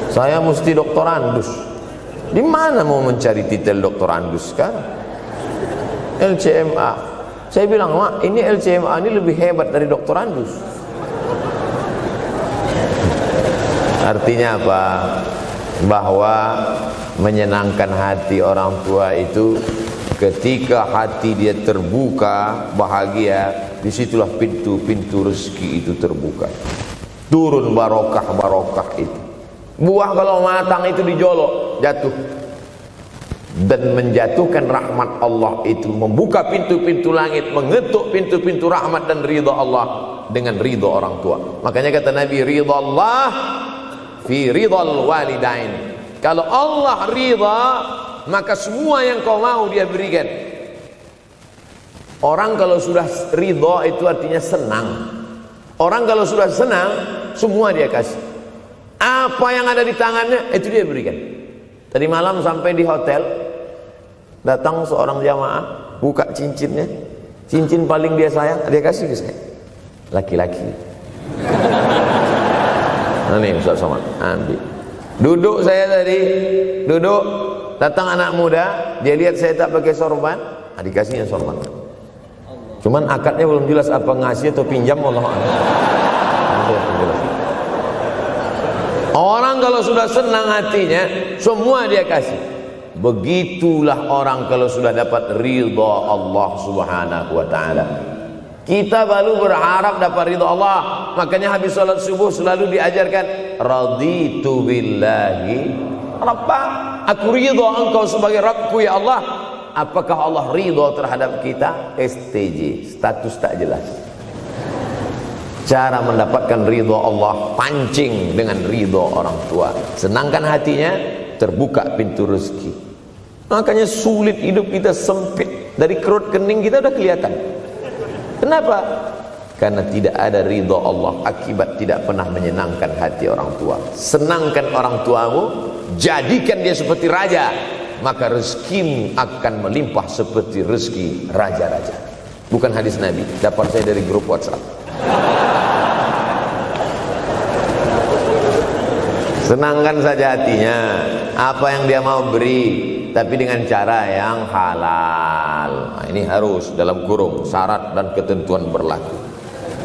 Saya mesti doktorandus. Di mana mau mencari titel doktorandus sekarang? LCMA. Saya bilang, mak, ini LCMA ini lebih hebat dari doktorandus. Artinya apa? Bahwa menyenangkan hati orang tua itu ketika hati dia terbuka, bahagia, disitulah pintu-pintu rezeki itu terbuka. Turun barokah-barokah itu. Buah kalau matang itu dijolok, jatuh. Dan menjatuhkan rahmat Allah itu, membuka pintu-pintu langit, mengetuk pintu-pintu rahmat dan ridha Allah dengan ridha orang tua. Makanya kata Nabi, ridha Allah fi ridhal walidain. Kalau Allah ridha, maka semua yang kau mau dia berikan. Orang kalau sudah ridha itu artinya senang. Orang kalau sudah senang, semua dia kasih. Apa yang ada di tangannya, itu dia berikan. Tadi malam sampai di hotel, datang seorang jamaah, buka cincinnya. Cincin paling dia sayang, dia kasih ke saya. Laki-laki. Nah nih Ustaz Somad, ambil. Duduk saya tadi, duduk. Datang anak muda, dia lihat saya tak pakai sorban, dikasihnya sorban. Cuman akadnya belum jelas apa ngasih atau pinjam, Allah. Orang kalau sudah senang hatinya, semua dia kasih. Begitulah orang kalau sudah dapat ridha Allah Subhanahu wa ta'ala. Kita baru berharap dapat ridha Allah. Makanya habis salat subuh selalu diajarkan, raditu billahi Rabba, aku ridha engkau sebagai Rabbku ya Allah. Apakah Allah ridha terhadap kita? STJ, status tak jelas. Cara mendapatkan ridha Allah, pancing dengan ridha orang tua. Senangkan hatinya, terbuka pintu rezeki. Makanya sulit hidup kita, sempit. Dari kerut kening kita udah kelihatan. Kenapa? Karena tidak ada ridha Allah akibat tidak pernah menyenangkan hati orang tua. Senangkan orang tuamu, jadikan dia seperti raja, maka rezekimu akan melimpah seperti rezeki raja-raja. Bukan hadis Nabi, dapat saya dari grup WhatsApp. Senangkan saja hatinya, apa yang dia mau beri, tapi dengan cara yang halal. Nah, ini harus dalam kurung syarat dan ketentuan berlaku.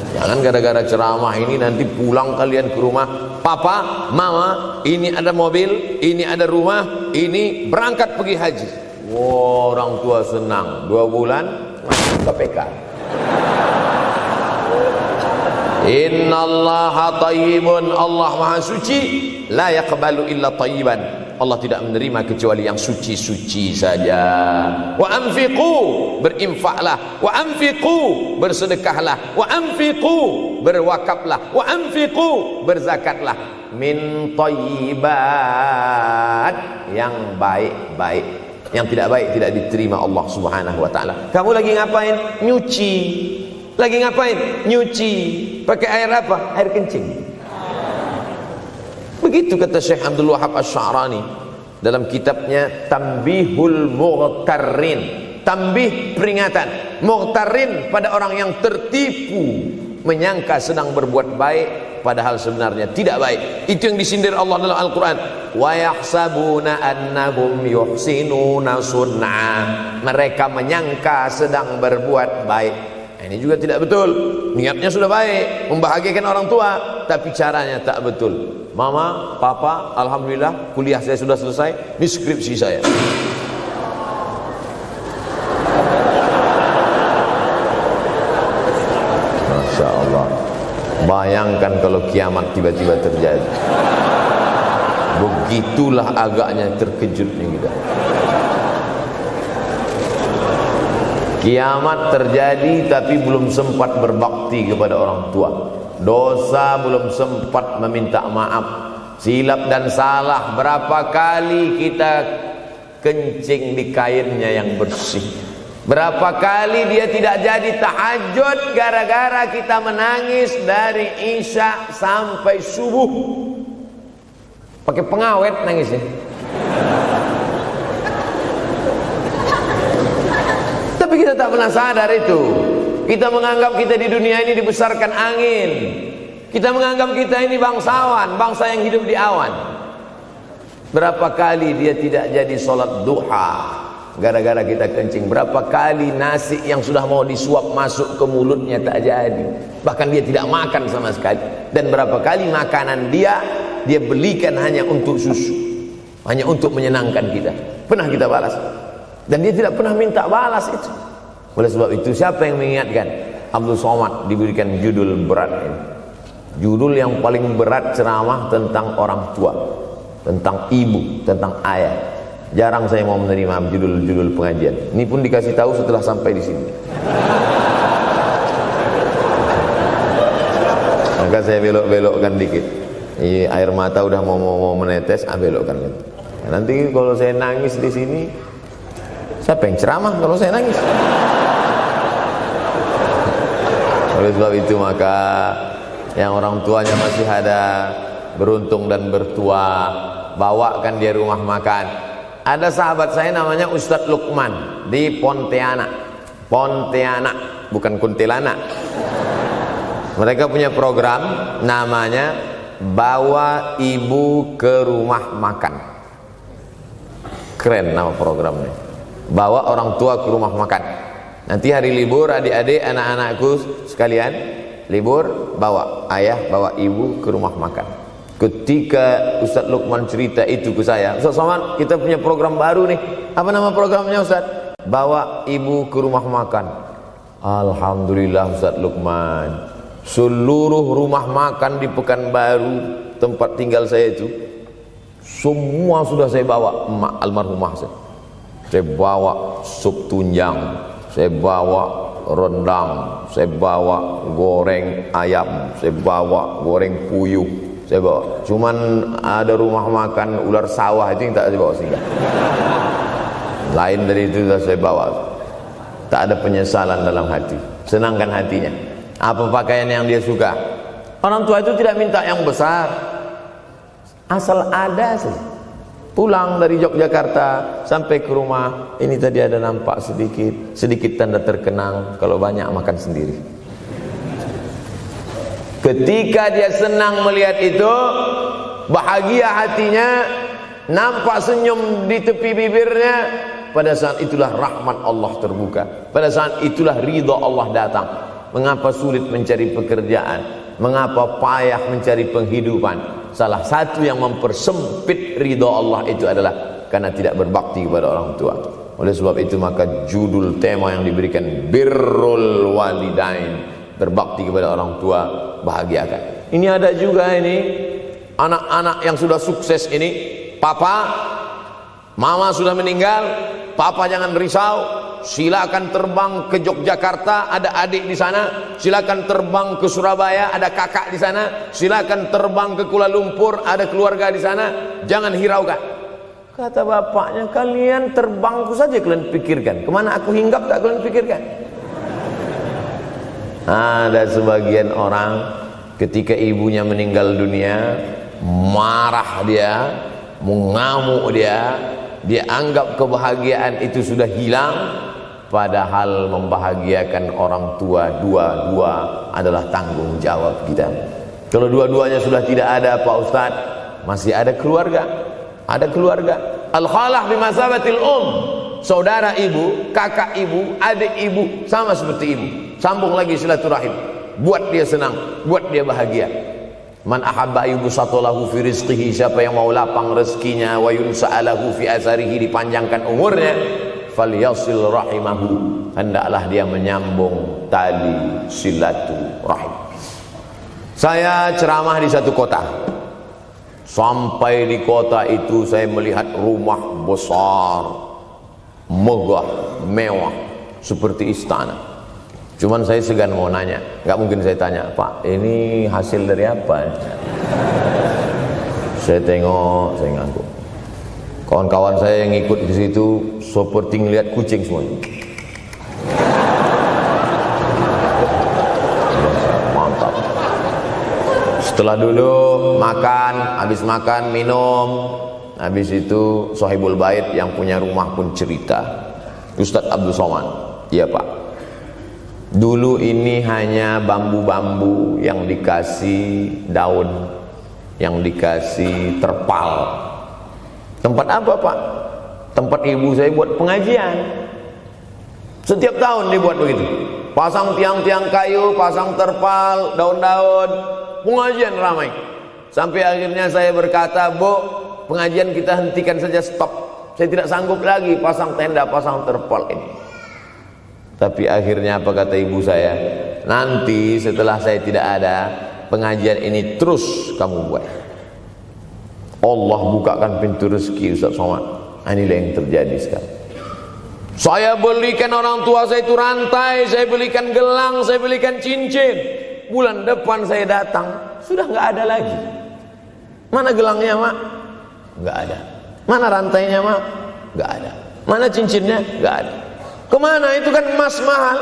Jangan gara-gara ceramah ini nanti pulang kalian ke rumah, papa, mama, ini ada mobil, ini ada rumah, ini berangkat pergi haji. Wow, orang tua senang, 2 bulan masuk KPK. Innallaha tayyibun, Allah maha suci, la yaqbalu illa tayyiban. Allah tidak menerima kecuali yang suci-suci saja. Wa anfiqu, berinfaklah. Wa anfiqu, bersedekahlah. Wa anfiqu, berwakaflah. Wa anfiqu, berzakatlah. Min thayyibat, yang baik-baik. Yang tidak baik tidak diterima Allah Subhanahu wa taala. Kamu lagi ngapain? Nyuci. Lagi ngapain? Nyuci. Pakai air apa? Air kencing. Begitu kata Syekh Abdul Wahab Asy-Sya'rani dalam kitabnya Tanbihul Mughtarrin. Tanbih, peringatan. Mughtarrin, pada orang yang tertipu, menyangka sedang berbuat baik padahal sebenarnya tidak baik. Itu yang disindir Allah dalam Al-Quran. Wa yahsabuna annahum yuhsinuna sun'a. Mereka menyangka sedang berbuat baik. Nah, ini juga tidak betul. Niatnya sudah baik, membahagiakan orang tua, tapi caranya tak betul. Mama, papa, alhamdulillah kuliah saya sudah selesai, ini skripsi saya. Masya Allah. Bayangkan kalau kiamat tiba-tiba terjadi. Begitulah agaknya terkejutnya kita. Kiamat terjadi tapi belum sempat berbakti kepada orang tua. Dosa belum sempat meminta maaf. Silap dan salah berapa kali kita kencing di kainnya yang bersih. Berapa kali dia tidak jadi tahajud gara-gara kita menangis dari Isya sampai subuh. Pakai pengawet nangisnya. Tapi kita tak pernah sadar itu. Kita menganggap kita di dunia ini dibesarkan angin. Kita menganggap kita ini bangsawan, bangsa yang hidup di awan. Berapa kali dia tidak jadi sholat duha gara-gara kita kencing. Berapa kali nasi yang sudah mau disuap masuk ke mulutnya tak jadi. Bahkan dia tidak makan sama sekali. Dan berapa kali makanan dia belikan hanya untuk susu, hanya untuk menyenangkan kita. Pernah kita balas. Dan dia tidak pernah minta balas itu. Oleh sebab itu siapa yang mengingatkan? Abdul Somad diberikan judul berat ini. Judul yang paling berat ceramah tentang orang tua, tentang ibu, tentang ayah. Jarang saya mau menerima judul-judul pengajian. Ini pun dikasih tahu setelah sampai di sini. Maka saya belok-belokkan dikit. Ini air mata udah mau menetes, belokkan lagi. Nanti kalau saya nangis di sini, siapa yang ceramah kalau saya nangis? Oleh sebab itu maka yang orang tuanya masih ada, beruntung dan bertua, bawakan dia rumah makan. Ada sahabat saya namanya Ustadz Lukman di Pontianak, bukan Kuntilanak. Mereka punya program namanya Bawa Ibu ke Rumah Makan. Keren nama programnya. Bawa orang tua ke rumah makan. Nanti hari libur adik-adik, anak-anakku sekalian libur, bawa ayah, bawa ibu ke rumah makan. Ketika Ustadz Lukman cerita itu ke saya, Ustadz Somad, kita punya program baru nih. Apa nama programnya Ustadz? Bawa ibu ke rumah makan. Alhamdulillah Ustadz Lukman, seluruh rumah makan di Pekanbaru tempat tinggal saya itu, semua sudah saya bawa. Emak almarhumah saya bawa sup tunjang, saya bawa rendang, saya bawa goreng ayam, saya bawa goreng puyuh, saya bawa. Cuman ada rumah makan ular sawah itu yang tak saya bawa singgah. Lain dari itu sudah saya bawa. Tak ada penyesalan dalam hati. senangkan hatinya. Apa pakaian yang dia suka? Orang tua itu tidak minta yang besar, asal ada saja. Pulang dari Yogyakarta sampai ke rumah, ini tadi ada nampak sedikit tanda terkenang, kalau banyak makan sendiri. Ketika dia senang melihat itu, bahagia hatinya, nampak senyum di tepi bibirnya, pada saat itulah rahmat Allah terbuka. Pada saat itulah ridha Allah datang. Mengapa sulit mencari pekerjaan? Mengapa payah mencari penghidupan? Salah satu yang mempersempit ridha Allah itu adalah karena tidak berbakti kepada orang tua. Oleh sebab itu maka judul tema yang diberikan birrul walidain, berbakti kepada orang tua, bahagiakan. Ini ada juga ini anak-anak yang sudah sukses ini, papa, mama sudah meninggal, papa jangan risau, silakan terbang ke Yogyakarta, ada adik di sana, silakan terbang ke Surabaya, ada kakak di sana, silakan terbang ke Kuala Lumpur, ada keluarga di sana, jangan hiraukan. Kata bapaknya, kalian terbangku saja kalian pikirkan, kemana aku hinggap tak kalian pikirkan. Ada sebagian orang ketika ibunya meninggal dunia, marah dia, mengamuk dia anggap kebahagiaan itu sudah hilang, padahal membahagiakan orang tua dua-dua adalah tanggung jawab kita. Kalau dua-duanya sudah tidak ada Pak Ustadz, masih ada keluarga. Ada keluarga. Al-khalah bimasabatil saudara ibu, kakak ibu, adik ibu sama seperti ibu. Sambung lagi silaturahim, buat dia senang, buat dia bahagia. Man ahabba yubsatalahu fi rizqihi, siapa yang mau lapang rezekinya, wa yunsa'alahu fi asarihi, dipanjangkan umurnya, falyasil rahimahu, hendaklah dia menyambung tali silaturahim. Saya ceramah di satu kota. Sampai di kota itu saya melihat rumah besar, megah, mewah, seperti istana. Cuman saya segan mau nanya, nggak mungkin saya tanya, Pak, ini hasil dari apa? Saya tengok, saya ngangguk. Kawan-kawan saya yang ikut di situ seperti ngelihat kucing semuanya. Mantap. Setelah dulu makan, habis makan minum, habis itu Sohibul Bait yang punya rumah pun cerita, Ustadz Abdul Somad, iya Pak. Dulu ini hanya bambu-bambu yang dikasih daun, yang dikasih terpal. Tempat apa Pak? Tempat ibu saya buat pengajian. Setiap tahun dibuat begitu. Pasang tiang-tiang kayu, pasang terpal, daun-daun, pengajian ramai. Sampai akhirnya saya berkata, Bu, pengajian kita hentikan saja, stop. Saya tidak sanggup lagi pasang tenda, pasang terpal ini. Tapi akhirnya apa kata ibu saya? Nanti setelah saya tidak ada, pengajian ini terus kamu buat. Allah bukakan pintu rezeki Ustaz Somad. Inilah yang terjadi sekarang. Saya belikan orang tua saya itu rantai, saya belikan gelang, saya belikan cincin. Bulan depan saya datang, sudah nggak ada lagi. Mana gelangnya Mak? Nggak ada. Mana rantainya Mak? Nggak ada. Mana cincinnya? Nggak ada. Kemana? Itu kan emas mahal.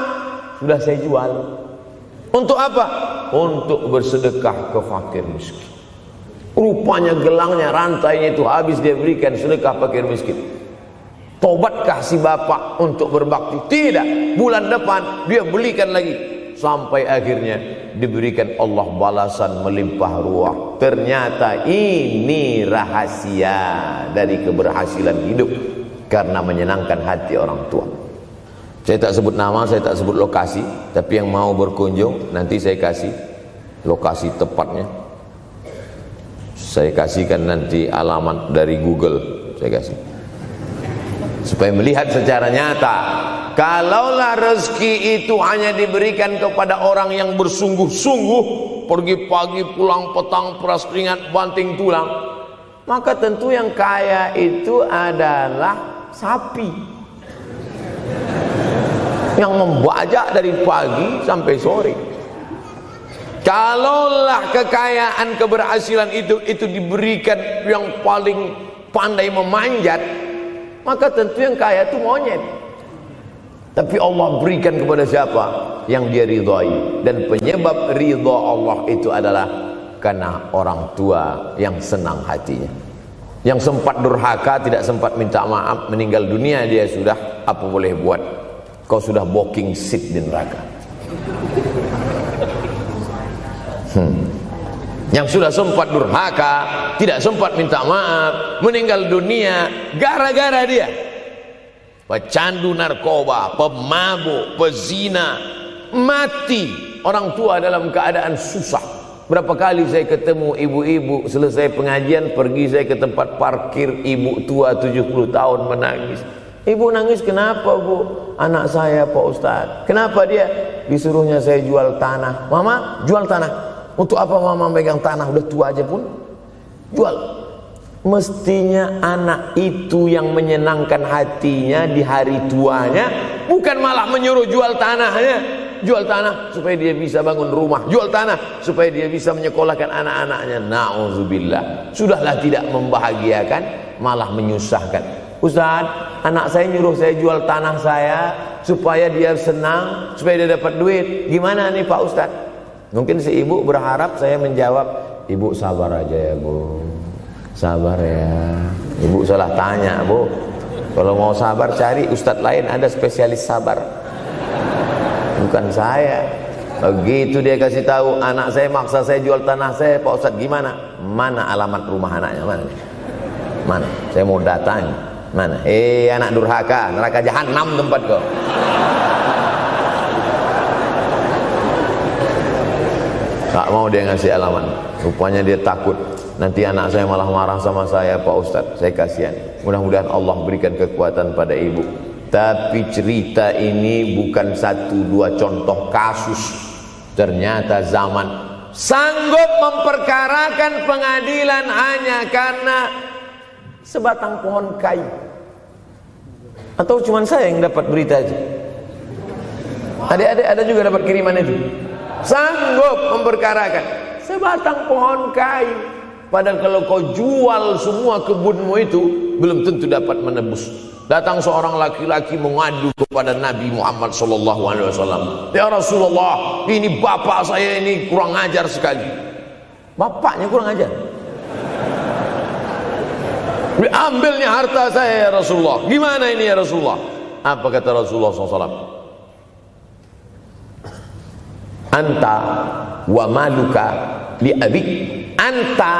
Sudah saya jual. Untuk apa? Untuk bersedekah ke fakir miskin. Rupanya gelangnya, rantainya itu habis dia berikan sedekah fakir miskin. Tobatkah si bapak untuk berbakti? Tidak. Bulan depan dia belikan lagi. Sampai akhirnya diberikan Allah balasan melimpah ruah. Ternyata ini rahasia dari keberhasilan hidup, karena menyenangkan hati orang tua. Saya tak sebut nama, saya tak sebut lokasi, tapi yang mau berkunjung nanti saya kasih lokasi tepatnya. Saya kasihkan nanti alamat dari Google, saya kasih. Supaya melihat secara nyata, kalaulah rezeki itu hanya diberikan kepada orang yang bersungguh-sungguh, pergi pagi pulang petang, peras keringat, banting tulang, maka tentu yang kaya itu adalah sapi yang membajak dari pagi sampai sore. Kalaulah kekayaan, keberhasilan itu diberikan yang paling pandai memanjat, maka tentu yang kaya itu monyet. Tapi Allah berikan kepada siapa yang dia ridhai. Dan penyebab ridha Allah itu adalah karena orang tua yang senang hatinya. Yang sempat durhaka, tidak sempat minta maaf, meninggal dunia dia sudah, apa boleh buat? Kau sudah booking seat di neraka. Yang sudah sempat durhaka, tidak sempat minta maaf, meninggal dunia gara-gara dia pecandu narkoba, pemabuk, pezina, mati. Orang tua dalam keadaan susah. Berapa kali saya ketemu ibu-ibu selesai pengajian, pergi saya ke tempat parkir, ibu tua 70 tahun menangis. Ibu nangis kenapa bu? Anak saya Pak Ustaz. Kenapa dia? Disuruhnya saya jual tanah. Mama jual tanah. Untuk apa mama megang tanah? Udah tua aja pun jual. Mestinya anak itu yang menyenangkan hatinya di hari tuanya, bukan malah menyuruh jual tanahnya. Jual tanah supaya dia bisa bangun rumah, jual tanah supaya dia bisa menyekolahkan anak-anaknya. Na'udzubillah. Sudahlah tidak membahagiakan, malah menyusahkan. Ustaz, anak saya nyuruh saya jual tanah saya supaya dia senang, supaya dia dapat duit. Gimana nih Pak Ustaz? Mungkin si ibu berharap saya menjawab, ibu sabar aja ya bu, sabar ya. Ibu salah tanya bu. Kalau mau sabar cari ustadz lain, ada spesialis sabar, bukan saya. Begitu dia kasih tahu, anak saya maksa saya jual tanah saya, Pak Ustadz gimana? Mana alamat rumah anaknya? Mana? Saya mau datang. Mana? Anak durhaka, neraka jahanam tempat kau. Tak mau dia ngasih alamat. Rupanya dia takut nanti anak saya malah marah sama saya, Pak Ustadz. Saya kasihan. Mudah-mudahan Allah berikan kekuatan pada ibu. Tapi cerita ini bukan satu dua contoh kasus. Ternyata zaman sanggup memperkarakan pengadilan hanya karena sebatang pohon kayu. Atau cuma saya yang dapat berita aja? Adik-adik ada juga dapat kiriman itu? Sanggup memperkarakan sebatang pohon kayu. Padahal kalau kau jual semua kebunmu itu, belum tentu dapat menebus. Datang seorang laki-laki mengadu kepada Nabi Muhammad SAW. Ya Rasulullah, ini bapak saya ini kurang ajar sekali. Bapaknya kurang ajar? Diambilnya harta saya ya Rasulullah. Gimana ini ya Rasulullah? Apa kata Rasulullah SAW? Anta wa maluka li abik. Anta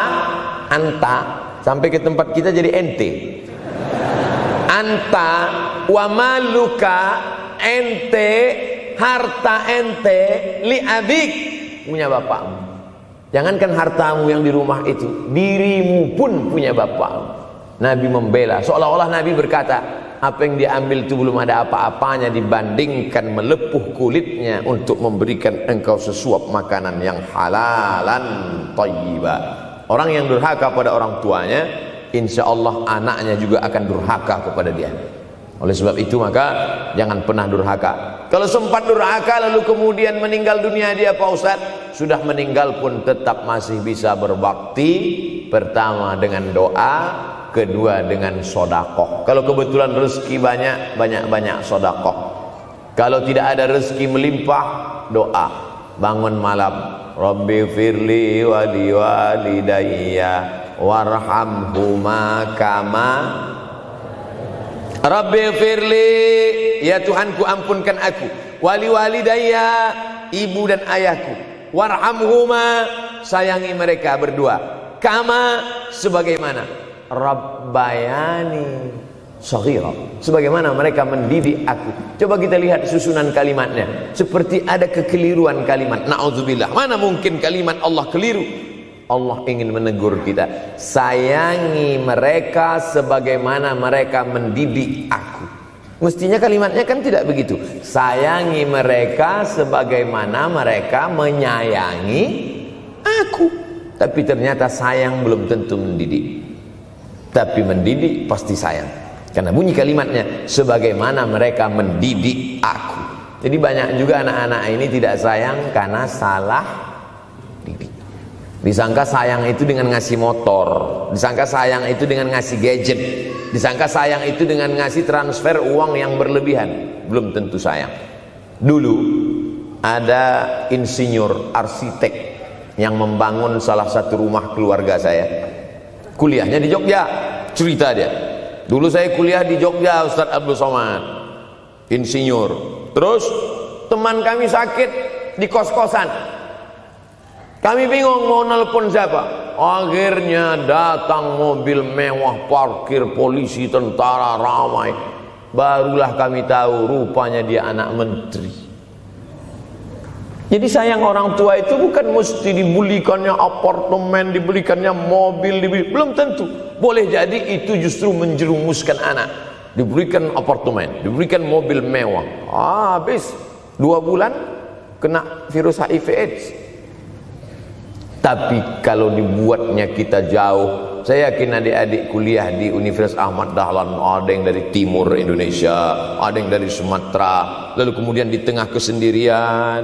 sampai ke tempat kita jadi ente. Anta wa maluka, ente, harta ente, li abik, punya bapakmu. Jangankan hartamu yang di rumah itu, dirimu pun punya bapakmu. Nabi membela, seolah-olah Nabi berkata, apa yang diambil itu belum ada apa-apanya dibandingkan melepuh kulitnya untuk memberikan engkau sesuap makanan yang halalan thayyibah. Orang yang durhaka pada orang tuanya, insya Allah anaknya juga akan durhaka kepada dia. Oleh sebab itu maka jangan pernah durhaka. Kalau sempat durhaka lalu kemudian meninggal dunia dia, Pak Ustaz, sudah meninggal pun tetap masih bisa berbakti. Pertama dengan doa, kedua dengan sodakoh. Kalau kebetulan rezeki banyak sodakoh. Kalau tidak ada rezeki melimpah, doa. Bangun malam, Rabbi firli wali walidayya warhamhuma kama Rabbi firli, ya Tuhanku ampunkan aku, wali walidayya, ibu dan ayahku, warhamhuma, sayangi mereka berdua, kama, sebagaimana Rabbayani shaghira, sebagaimana mereka mendidik aku. Coba kita lihat susunan kalimatnya, seperti ada kekeliruan kalimat. Na'udzubillah, mana mungkin kalimat Allah keliru. Allah ingin menegur kita, sayangi mereka sebagaimana mereka mendidik aku. Mestinya kalimatnya kan tidak begitu, sayangi mereka sebagaimana mereka menyayangi aku. Tapi ternyata sayang belum tentu mendidik, tapi mendidik pasti sayang. Karena bunyi kalimatnya, sebagaimana mereka mendidik aku. Jadi banyak juga anak-anak ini tidak sayang karena salah didik. Disangka sayang itu dengan ngasih motor, disangka sayang itu dengan ngasih gadget, Disangka sayang itu dengan ngasih transfer uang yang berlebihan. Belum tentu sayang. Dulu ada insinyur arsitek yang membangun salah satu rumah keluarga saya. Kuliahnya di Jogja. Cerita dia, dulu saya kuliah di Jogja, Ustadz Abdul Somad, insinyur. Terus teman kami sakit di kos-kosan. Kami bingung mau nelpon siapa. Akhirnya datang mobil mewah, parkir polisi, tentara, ramai. Barulah kami tahu rupanya dia anak menteri. Jadi sayang orang tua itu bukan mesti dibelikannya apartemen, dibelikannya mobil, belum tentu. Boleh jadi itu justru menjerumuskan anak. Diberikan apartemen, diberikan mobil mewah. Habis 2 bulan kena virus HIV AIDS. Tapi kalau dibuatnya kita jauh, saya yakin adik-adik kuliah di Universitas Ahmad Dahlan, ada yang dari timur Indonesia, ada yang dari Sumatera, lalu kemudian di tengah kesendirian,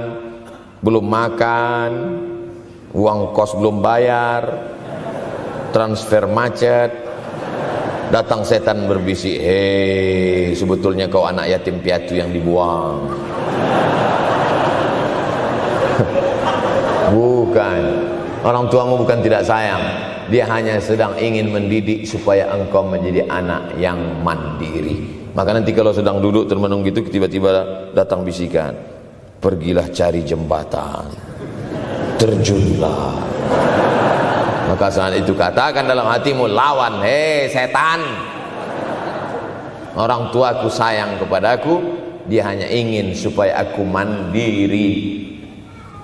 belum makan, uang kos belum bayar, transfer macet, datang setan berbisik, hei, sebetulnya kau anak yatim piatu yang dibuang. Bukan, orang tuamu bukan tidak sayang, dia hanya sedang ingin mendidik supaya engkau menjadi anak yang mandiri. Maka nanti kalau sedang duduk termenung gitu, tiba-tiba datang bisikan, pergilah cari jembatan, terjunlah. Maka saat itu katakan dalam hatimu, lawan, hei setan. Orang tuaku sayang kepadaku, dia hanya ingin supaya aku mandiri.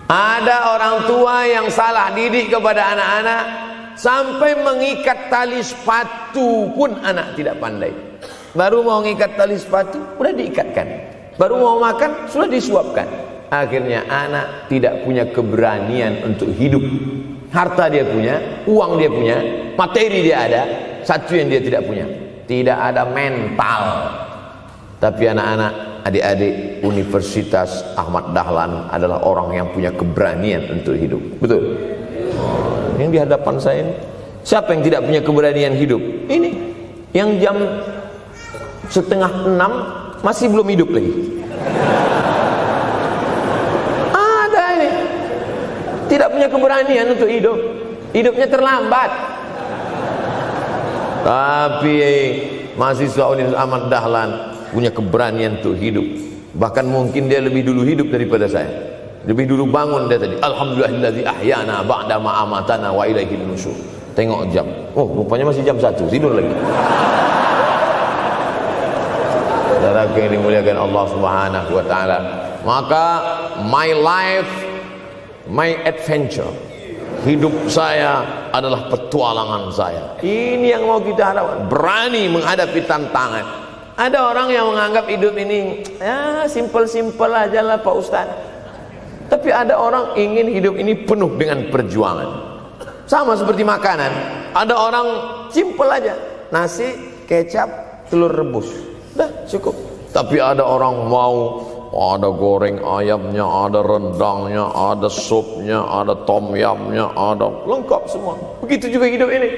Ada orang tua yang salah didik kepada anak-anak, sampai mengikat tali sepatu pun anak tidak pandai. Baru mau mengikat tali sepatu, sudah diikatkan. Baru mau makan, sudah disuapkan. Akhirnya anak tidak punya keberanian untuk hidup. Harta dia punya, uang dia punya, materi dia ada. Satu yang dia tidak punya, tidak ada mental. Tapi anak-anak, adik-adik Universitas Ahmad Dahlan adalah orang yang punya keberanian untuk hidup. Betul? Yang di hadapan saya ini, siapa yang tidak punya keberanian hidup? Ini yang jam 5:30 masih belum hidup lagi. Tidak punya keberanian untuk hidup, hidupnya terlambat. Tapi mahasiswa Universitas Ahmad Dahlan punya keberanian untuk hidup. Bahkan mungkin dia lebih dulu hidup daripada saya. Lebih dulu bangun dia tadi. Alhamdulillahillazi ahyana ba'da ma amatana wa ilaihil nusyur. Tengok jam, oh rupanya masih jam 1, tidur lagi. Saudara yang dimuliakan Allah Subhanahu wa taala. Maka my life, my adventure, hidup saya adalah petualangan saya. Ini yang mau kita harapkan, berani menghadapi tantangan. Ada orang yang menganggap hidup ini ya simple-simple aja lah Pak Ustaz. Tapi ada orang ingin hidup ini penuh dengan perjuangan. Sama seperti makanan, ada orang simple aja, nasi, kecap, telur rebus, dah cukup. Tapi ada orang mau ada goreng ayamnya, ada rendangnya, ada supnya, ada tom yamnya, ada lengkap semua. Begitu juga hidup ini.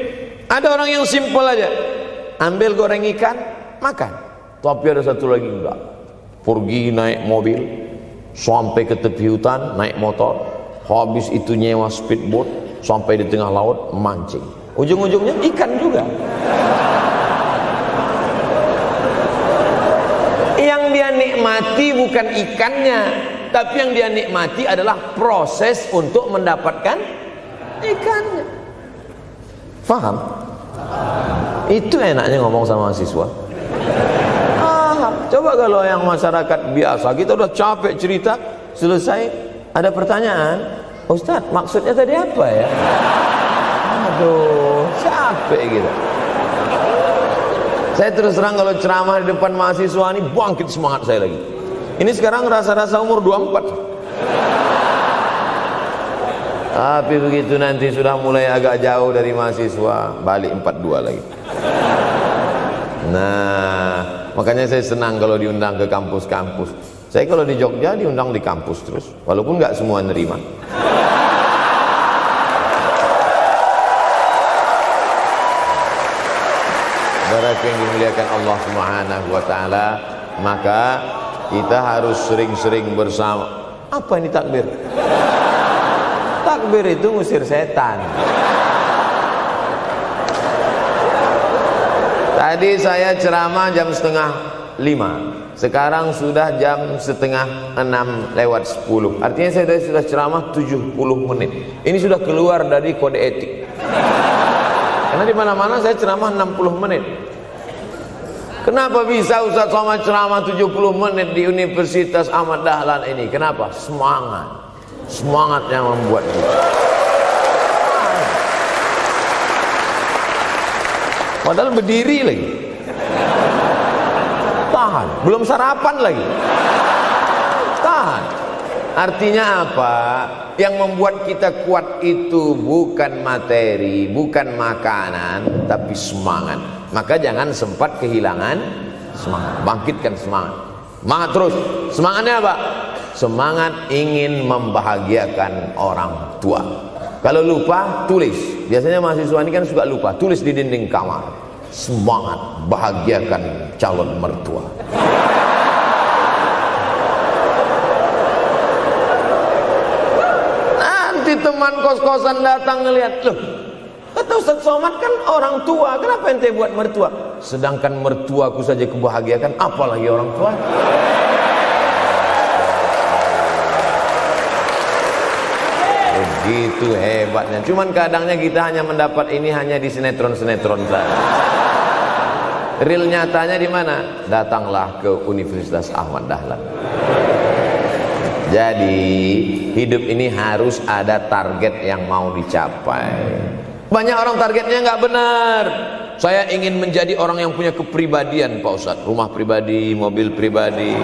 Ada orang yang simpel aja, ambil goreng ikan, makan. Tapi ada satu lagi enggak, pergi naik mobil sampai ke tepi hutan, naik motor, habis itu nyewa speedboat sampai di tengah laut mancing. Ujung-ujungnya ikan juga. Yang dia nikmati bukan ikannya, tapi yang dia nikmati adalah proses untuk mendapatkan ikannya. Faham? Itu enaknya ngomong sama mahasiswa. Coba kalau yang masyarakat biasa, kita udah capek cerita, selesai ada pertanyaan, Ustadz maksudnya tadi apa ya? Aduh, capek gitu. Saya terus terang kalau ceramah di depan mahasiswa ini bangkit semangat saya lagi. Ini sekarang rasa-rasa umur 24. Tapi begitu nanti sudah mulai agak jauh dari mahasiswa, balik 42 lagi. Nah, makanya saya senang kalau diundang ke kampus-kampus. Saya kalau di Jogja diundang di kampus terus, walaupun nggak semua nerima. Saudara saudaraku yang dimuliakan Allah Subhanahu wa taala, maka kita harus sering-sering bersama. Apa ini takbir? Takbir itu ngusir setan. Tadi saya ceramah jam 4:30. Sekarang sudah jam 5:30 Artinya saya sudah ceramah 70 menit. Ini sudah keluar dari kode etik. Karena di mana-mana saya ceramah 60 menit. Kenapa bisa Ustaz Somad ceramah 70 menit di Universitas Ahmad Dahlan ini? Kenapa? Semangat. Semangat yang membuat kita. Padahal berdiri lagi. Tahan, belum sarapan lagi. Tahan. Artinya apa? Yang membuat kita kuat itu bukan materi, bukan makanan, tapi semangat. Maka jangan sempat kehilangan semangat. Bangkitkan semangat. Semangat terus. Semangatnya apa? Semangat ingin membahagiakan orang tua. Kalau lupa, tulis. Biasanya mahasiswa ini kan suka lupa. Tulis di dinding kamar. Semangat bahagiakan calon mertua. Nanti teman kos-kosan datang ngelihat, loh, kata Ustaz Somad kan orang tua, kenapa ente buat mertua? Sedangkan mertuaku saja kebahagiakan, apalagi orang tua. Begitu hebatnya. Cuman kadangnya kita hanya mendapat ini hanya di sinetron-sinetron saja. Real nyatanya di mana? Datanglah ke Universitas Ahmad Dahlan. Jadi hidup ini harus ada target yang mau dicapai. Banyak orang targetnya nggak benar. Saya ingin menjadi orang yang punya kepribadian, Pak Ustadz. Rumah pribadi, mobil pribadi.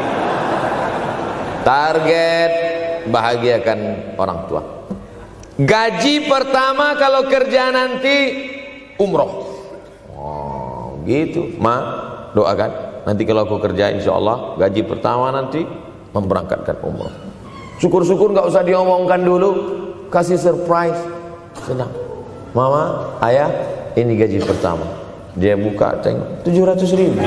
Target bahagiakan orang tua. Gaji pertama kalau kerja nanti umroh. Oh, gitu. Ma, doakan. Nanti kalau aku kerja insya Allah gaji pertama nanti memberangkatkan umroh. Syukur-syukur nggak usah diomongkan dulu, kasih surprise. Senang. Mama, ayah, ini gaji pertama. Dia buka, tengok 700.000.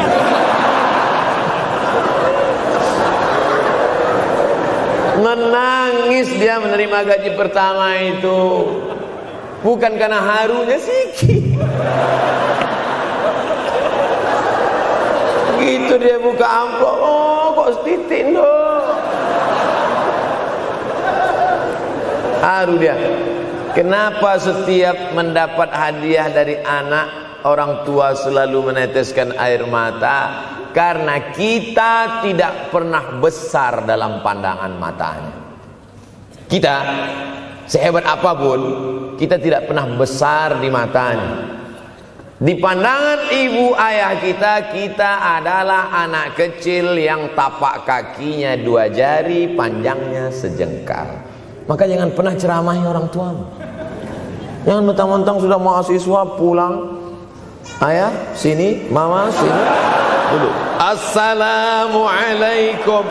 Menangis dia menerima gaji pertama itu. Bukan karena harunya sikit. Gitu dia buka amplop, oh kok setitik dong. Haru dia. Kenapa setiap mendapat hadiah dari anak, orang tua selalu meneteskan air mata? Karena kita tidak pernah besar dalam pandangan matanya. Kita sehebat apapun, kita tidak pernah besar di matanya. Di pandangan ibu ayah kita, kita adalah anak kecil yang tapak kakinya 2 jari, panjangnya sejengkal. Maka jangan pernah ceramahi orang tuamu. Jangan mentang-mentang sudah mahasiswa pulang, ayah sini, mama sini, duduk. Assalamualaikum.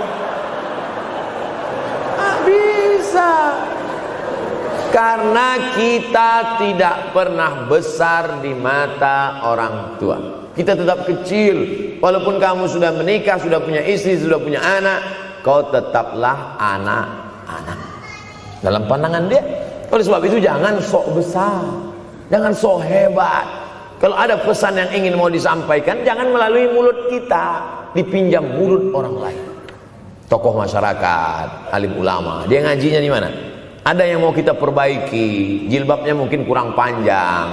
Bisa. Karena kita tidak pernah besar di mata orang tua. Kita tetap kecil. Walaupun kamu sudah menikah, sudah punya istri, sudah punya anak, kau tetaplah anak-anak dalam pandangan dia. Oleh sebab itu jangan sok besar, jangan sok hebat. Kalau ada pesan yang ingin mau disampaikan, jangan melalui mulut kita, dipinjam mulut orang lain. Tokoh masyarakat, alim ulama, dia ngajinya di mana? Ada yang mau kita perbaiki, jilbabnya mungkin kurang panjang,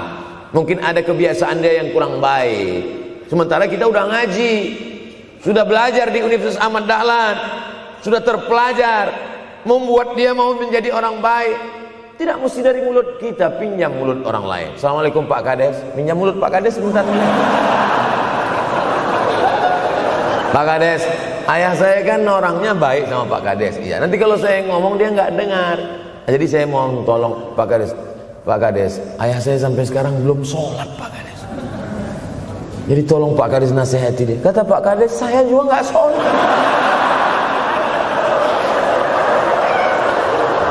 mungkin ada kebiasaan dia yang kurang baik. Sementara kita udah ngaji, sudah belajar di Universitas Ahmad Dahlan, sudah terpelajar, membuat dia mau menjadi orang baik. Tidak mesti dari mulut kita, pinjam mulut orang lain. Assalamualaikum Pak Kades, pinjam mulut Pak Kades sebentar. Pak Kades, ayah saya kan orangnya baik sama Pak Kades. Iya, nanti kalau saya ngomong dia nggak dengar. Jadi saya mohon tolong Pak Kades. Pak Kades, ayah saya sampai sekarang belum sholat Pak Kades. Jadi tolong Pak Kades nasihati dia. Kata Pak Kades, saya juga nggak sholat.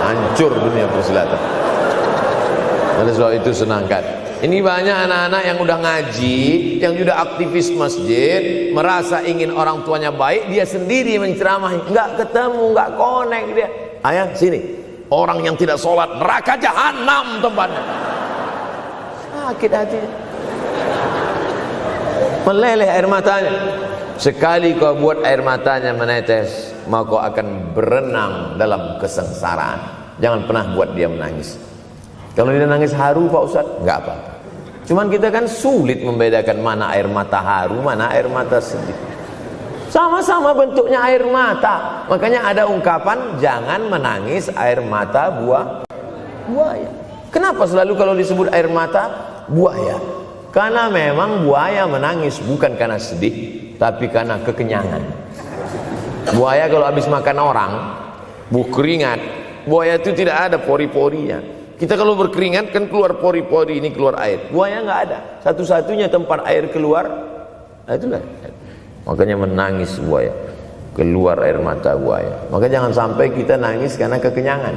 Hancur dunia persilatan. Oleh sebab itu senangkan. Ini banyak anak-anak yang udah ngaji, yang sudah aktivis masjid, merasa ingin orang tuanya baik, dia sendiri menceramahi, nggak ketemu, nggak connect dia. Ayah sini, orang yang tidak sholat neraka jahanam tempatnya. Sakit hati, meleleh air matanya. Sekali kau buat air matanya menetes, maka kau akan berenang dalam kesengsaraan. Jangan pernah buat dia menangis. Kalau dia nangis haru Pak Ustaz, nggak apa-apa. Cuman kita kan sulit membedakan mana air mata haru, mana air mata sedih. Sama-sama bentuknya air mata. Makanya ada ungkapan, jangan menangis air mata buaya. Kenapa selalu kalau disebut air mata buaya? Karena memang buaya menangis bukan karena sedih, tapi karena kekenyangan. Buaya kalau habis makan orang, keringat, buaya itu tidak ada pori-porinya. Kita kalau berkeringat kan keluar pori-pori, ini keluar air. Buaya nggak ada. Satu-satunya tempat air keluar, itulah. Makanya menangis buaya, keluar air mata buaya. Maka jangan sampai kita nangis karena kekenyangan.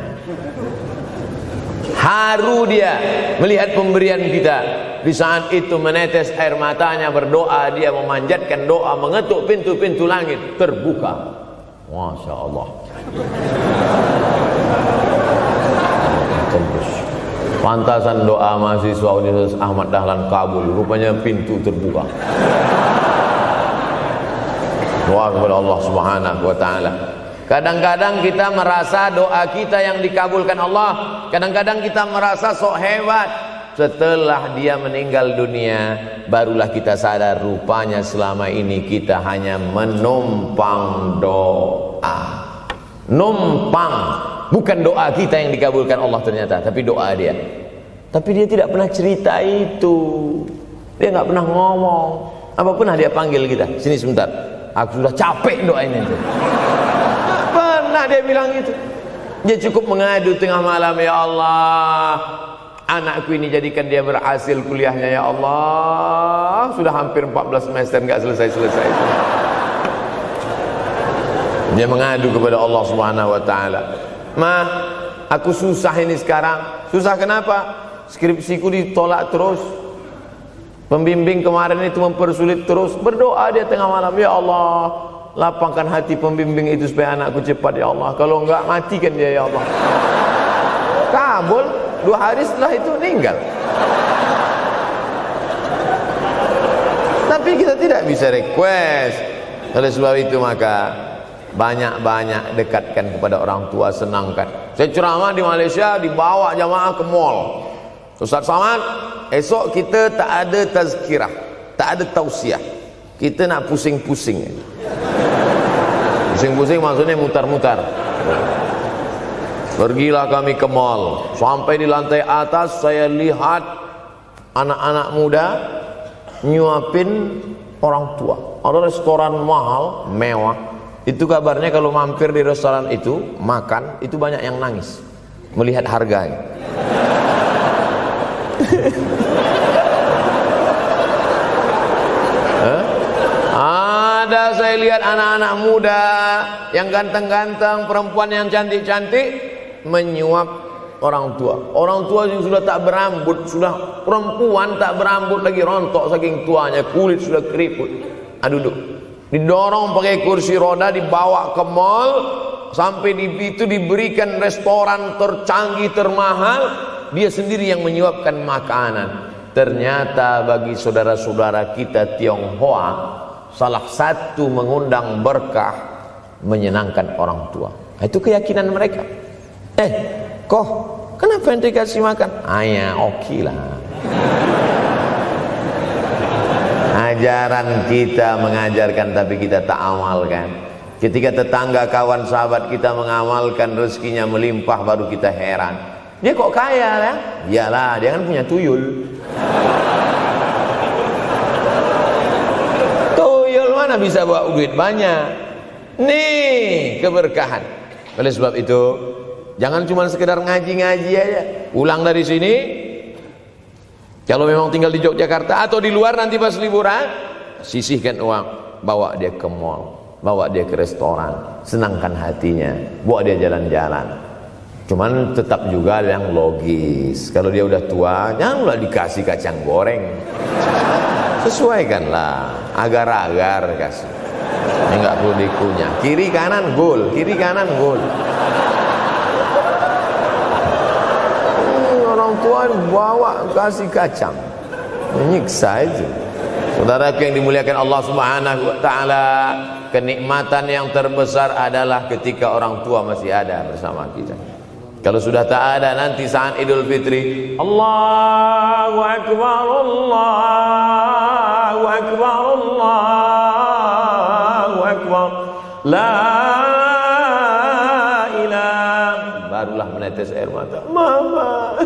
Haru dia melihat pemberian kita. Di saat itu menetes air matanya, berdoa, dia memanjatkan doa, mengetuk pintu-pintu langit, terbuka. Masya Allah. Tembus. Pantasan doa mahasiswa Universitas Ahmad Dahlan kabul, rupanya pintu terbuka. Doa kepada Allah Subhanahu wa taala. Kadang-kadang kita merasa doa kita yang dikabulkan Allah, kadang-kadang kita merasa sok hebat. Setelah dia meninggal dunia, barulah kita sadar rupanya selama ini kita hanya menumpang doa. Numpang, bukan doa kita yang dikabulkan Allah ternyata, tapi doa dia. Tapi dia tidak pernah cerita itu. Dia nggak pernah ngomong. Apa pernah dia panggil kita, sini sebentar, aku sudah capek doain itu. Pernah dia bilang itu. Dia cukup mengadu tengah malam, ya Allah, anakku ini jadikan dia berhasil kuliahnya, ya Allah. Sudah hampir 14 semester nggak selesai-selesai. Dia mengadu kepada Allah Subhanahu wa taala. Ma, aku susah ini sekarang. Susah kenapa? Skripsiku ditolak terus. Pembimbing kemarin itu mempersulit terus. Berdoa dia tengah malam, ya Allah, lapangkan hati pembimbing itu supaya anakku cepat, ya Allah. Kalau enggak, matikan dia, ya Allah. Kabul. 2 hari setelah itu meninggal. Tapi kita tidak bisa request. Oleh sebab itu maka banyak-banyak dekatkan kepada orang tua, senangkan. Saya ceramah di Malaysia, dibawa jamaah ke mall. Ustaz Samad, esok kita tak ada tazkirah, tak ada tausiah. Kita nak pusing-pusing. Pusing-pusing maksudnya mutar-mutar. Pergilah kami ke mall. Sampai di lantai atas saya lihat anak-anak muda nyuapin orang tua. Ada restoran mahal, mewah. Itu kabarnya kalau mampir di restoran itu, makan, itu banyak yang nangis melihat harganya. Ada saya lihat anak-anak muda yang ganteng-ganteng, perempuan yang cantik-cantik menyuap orang tua. Orang tua yang sudah tak berambut, sudah perempuan tak berambut lagi, rontok saking tuanya, kulit sudah keriput. Duduk, didorong pakai kursi roda, dibawa ke mall, sampai di itu diberikan restoran tercanggih, termahal, dia sendiri yang menyuapkan makanan. Ternyata bagi saudara-saudara kita Tionghoa, salah satu mengundang berkah menyenangkan orang tua. Itu keyakinan mereka. Kok kenapa ente kasih makan? Ya oke lah. Ajaran kita mengajarkan tapi kita tak amalkan. Ketika tetangga, kawan, sahabat kita mengamalkan, rezekinya melimpah, baru kita heran. Dia kok kaya ya? Iyalah, dia kan punya tuyul. Tuyul mana bisa bawa duit banyak? Nih keberkahan. Oleh sebab itu, jangan cuma sekedar ngaji-ngaji aja. Pulang dari sini, kalau memang tinggal di Yogyakarta atau di luar nanti pas liburan, sisihkan uang, bawa dia ke mall, bawa dia ke restoran, senangkan hatinya, bawa dia jalan-jalan. Cuman tetap juga yang logis. Kalau dia udah tua, janganlah dikasih kacang goreng. Sesuaikanlah, agar-agar kasih. Ini nggak perlu dikunyah. Kiri kanan gol, kiri kanan gol. Orang tua bawa kasih kacang, menyiksa itu. Saudaraku yang dimuliakan Allah Subhanahu wa taala, kenikmatan yang terbesar adalah ketika orang tua masih ada bersama kita. Kalau sudah tak ada, nanti saat Idul Fitri, Allahu Akbar, Allahu Akbar, Allahu Akbar, la ilaha, barulah menetes air mata. Mama.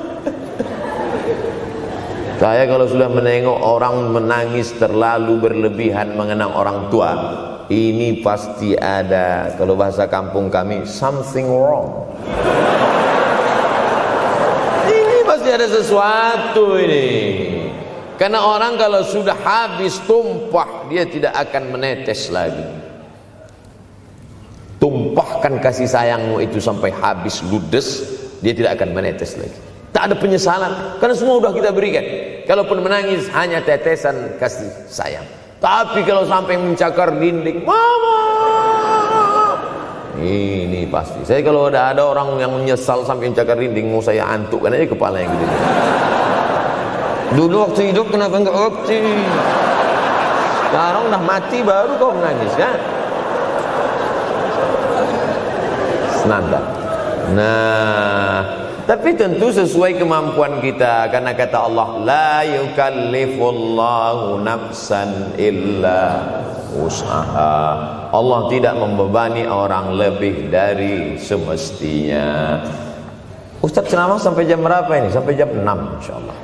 Saya kalau sudah menengok orang menangis terlalu berlebihan mengenang orang tua, ini pasti ada, kalau bahasa kampung kami, something wrong. Ini pasti ada sesuatu ini. Karena orang kalau sudah habis tumpah, dia tidak akan menetes lagi. Tumpahkan kasih sayangmu itu sampai habis ludes, dia tidak akan menetes lagi. Tak ada penyesalan, karena semua sudah kita berikan. Kalaupun menangis hanya tetesan kasih sayang. Tapi kalau sampai mencakar dinding, mama, ini pasti. Saya kalau ada orang yang menyesal sampai mencakar dinding, mau saya antukkan aja kepala yang gede. Dulu waktu hidup kenapa enggak waktu? Sekarang udah mati baru kau menangis kan? Senanda. Nah, tapi tentu sesuai kemampuan kita, karena kata Allah, la yukallifullahu nafsan illa usaha. Allah tidak membebani orang lebih dari semestinya. Ustaz ceramah sampai jam berapa ini? Sampai jam 6 insyaallah.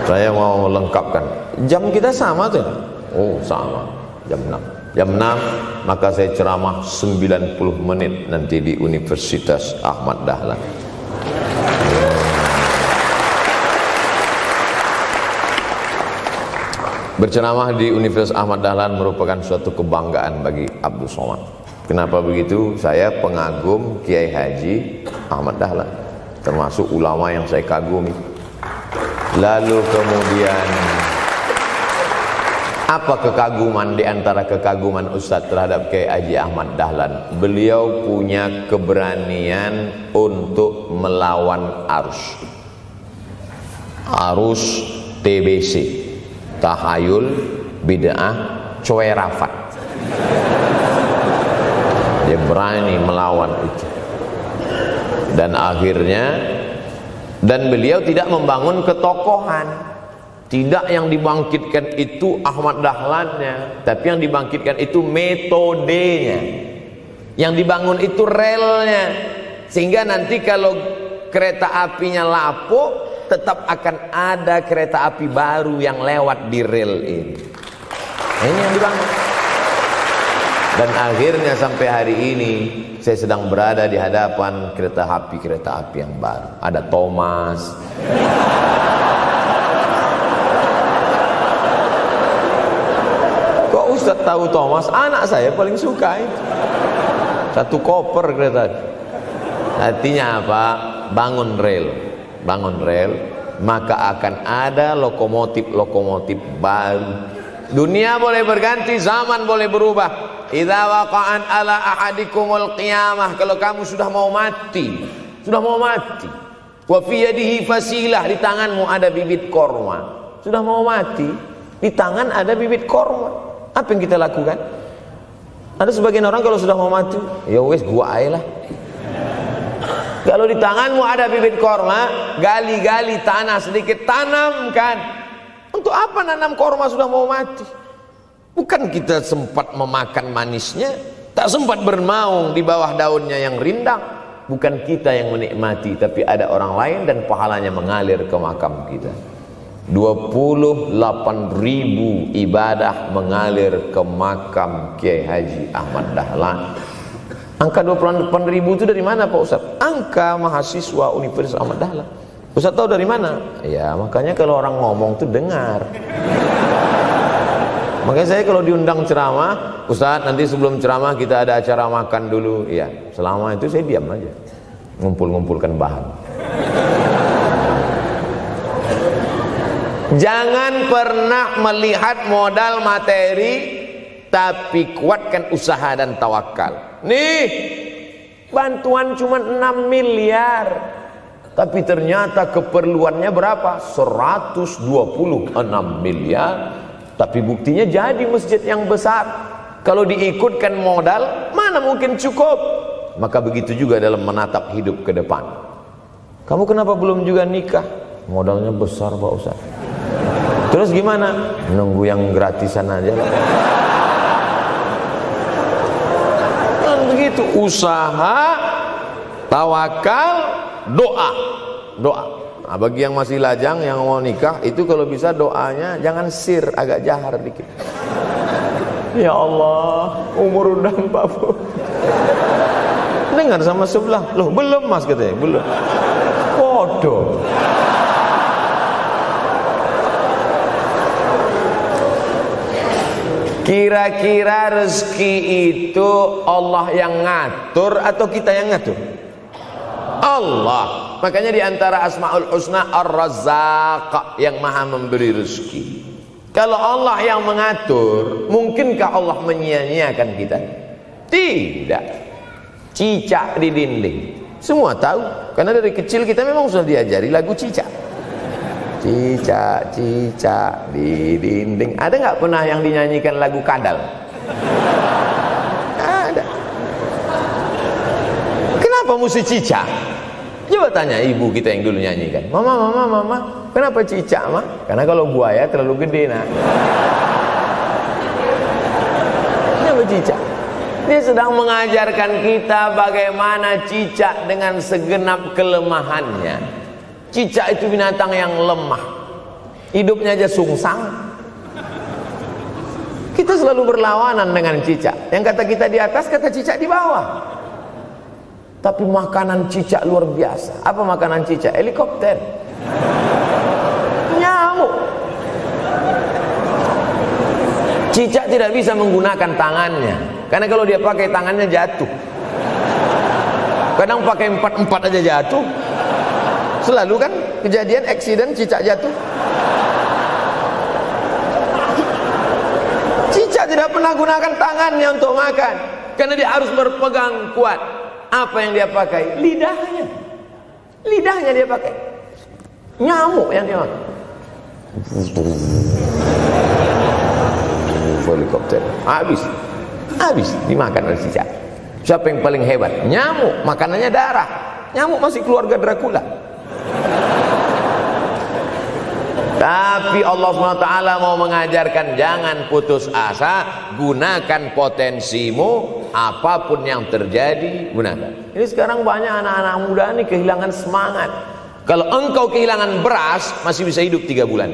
Saya mau lengkapkan. Jam kita sama tuh. Oh, sama. Jam 6. Jam 6 maka saya ceramah 90 menit nanti di Universitas Ahmad Dahlan. Berceramah di Universitas Ahmad Dahlan merupakan suatu kebanggaan bagi Abdul Somad. Kenapa begitu? Saya pengagum Kiai Haji Ahmad Dahlan, termasuk ulama yang saya kagumi. Lalu kemudian apa kekaguman di antara kekaguman Ustadz terhadap Kiai Haji Ahmad Dahlan? Beliau punya keberanian untuk melawan arus TBC, tahayul, bid'ah, coerafat. Dia berani melawan itu. Dan akhirnya, dan beliau tidak membangun ketokohan. Tidak yang dibangkitkan itu Ahmad Dahlannya, tapi yang dibangkitkan itu metodenya. Yang dibangun itu relnya. Sehingga nanti kalau kereta apinya lapuk, tetap akan ada kereta api baru yang lewat di rel ini. Ini yang dibangun. Dan akhirnya sampai hari ini saya sedang berada di hadapan kereta api yang baru. Ada Thomas. Kok Ustaz tahu Thomas? Anak saya paling suka itu. Satu koper kereta. Artinya apa? Bangun rel, maka akan ada lokomotif baru. Dunia boleh berganti, zaman boleh berubah. Idza waqa'an ala ahadikumul qiyamah, kalau kamu sudah mau mati, wa fi yadihi fasilah, di tanganmu ada bibit korma. Sudah mau mati, di tangan ada bibit korma. Apa yang kita lakukan? Ada sebagian orang kalau sudah mau mati, ya wes gua aja lah. Kalau di tanganmu ada bibit korma, gali-gali tanah sedikit, tanamkan. Untuk apa nanam korma sudah mau mati? Bukan kita sempat memakan manisnya, tak sempat bernaung di bawah daunnya yang rindang. Bukan kita yang menikmati, tapi ada orang lain dan pahalanya mengalir ke makam kita. 28.000 ibadah mengalir ke makam Kiai Haji Ahmad Dahlan. Angka 28.000 itu dari mana Pak Ustaz? Angka mahasiswa Universitas Ahmad Dahlan. Ustaz tahu dari mana? Ya makanya kalau orang ngomong tuh dengar. Makanya saya kalau diundang ceramah, Ustaz nanti sebelum ceramah kita ada acara makan dulu. Iya, selama itu saya diam aja. ngumpul-ngumpulkan bahan. Jangan pernah melihat modal materi, tapi kuatkan usaha dan tawakal. Nih, bantuan cuma 6 miliar, tapi ternyata keperluannya berapa? 126 miliar. Tapi buktinya jadi masjid yang besar. Kalau diikutkan modal, mana mungkin cukup? Maka begitu juga dalam menatap hidup ke depan. Kamu kenapa belum juga nikah? Modalnya besar Pak Ustaz. Terus gimana? Nunggu yang gratisan aja lah. Kan begitu, usaha, tawakal, doa. Doa. Nah, bagi yang masih lajang, yang mau nikah, itu kalau bisa doanya jangan sir, agak jahar dikit. Ya Allah, umur udah 40. Dengar sama sebelah, loh belum mas katanya, belum. Bodoh. Kira-kira rezeki itu Allah yang ngatur atau kita yang ngatur? Allah. Makanya di antara Asmaul Husna Ar-Razzaq, yang maha memberi rezeki. Kalau Allah yang mengatur, mungkinkah Allah menyia-nyiakan kita? Tidak. Cicak di dinding, semua tahu, karena dari kecil kita memang sudah diajari lagu cicak. Cicak, cicak di dinding. Ada nggak pernah yang dinyanyikan lagu kadal? Ada. Kenapa mesti cicak? Coba tanya ibu kita yang dulu nyanyikan. Mama, kenapa cicak, Ma? Karena kalau buaya terlalu gede, nak. Kenapa cicak? Dia sedang mengajarkan kita bagaimana cicak dengan segenap kelemahannya. Cicak itu binatang yang lemah, hidupnya aja sungsang. Kita selalu berlawanan dengan cicak. Yang kata kita di atas, kata cicak di bawah. Tapi makanan cicak luar biasa. Apa makanan cicak? Helikopter, nyamuk. Cicak tidak bisa menggunakan tangannya, karena kalau dia pakai tangannya jatuh. Kadang pakai 4 aja jatuh. Selalu kan kejadian eksiden cicak jatuh. Cicak tidak pernah gunakan tangannya untuk makan, karena dia harus berpegang kuat. Apa yang dia pakai? Lidahnya. Lidahnya dia pakai. Nyamuk yang dia makan. Helikopter. Habis dimakan oleh cicak. Siapa yang paling hebat? Nyamuk. Makanannya darah. Nyamuk masih keluarga Dracula. Tapi Allah SWT mau mengajarkan jangan putus asa, gunakan potensimu, apapun yang terjadi gunakan. Ini sekarang banyak anak-anak muda nih kehilangan semangat. Kalau engkau kehilangan beras masih bisa hidup 3 bulan.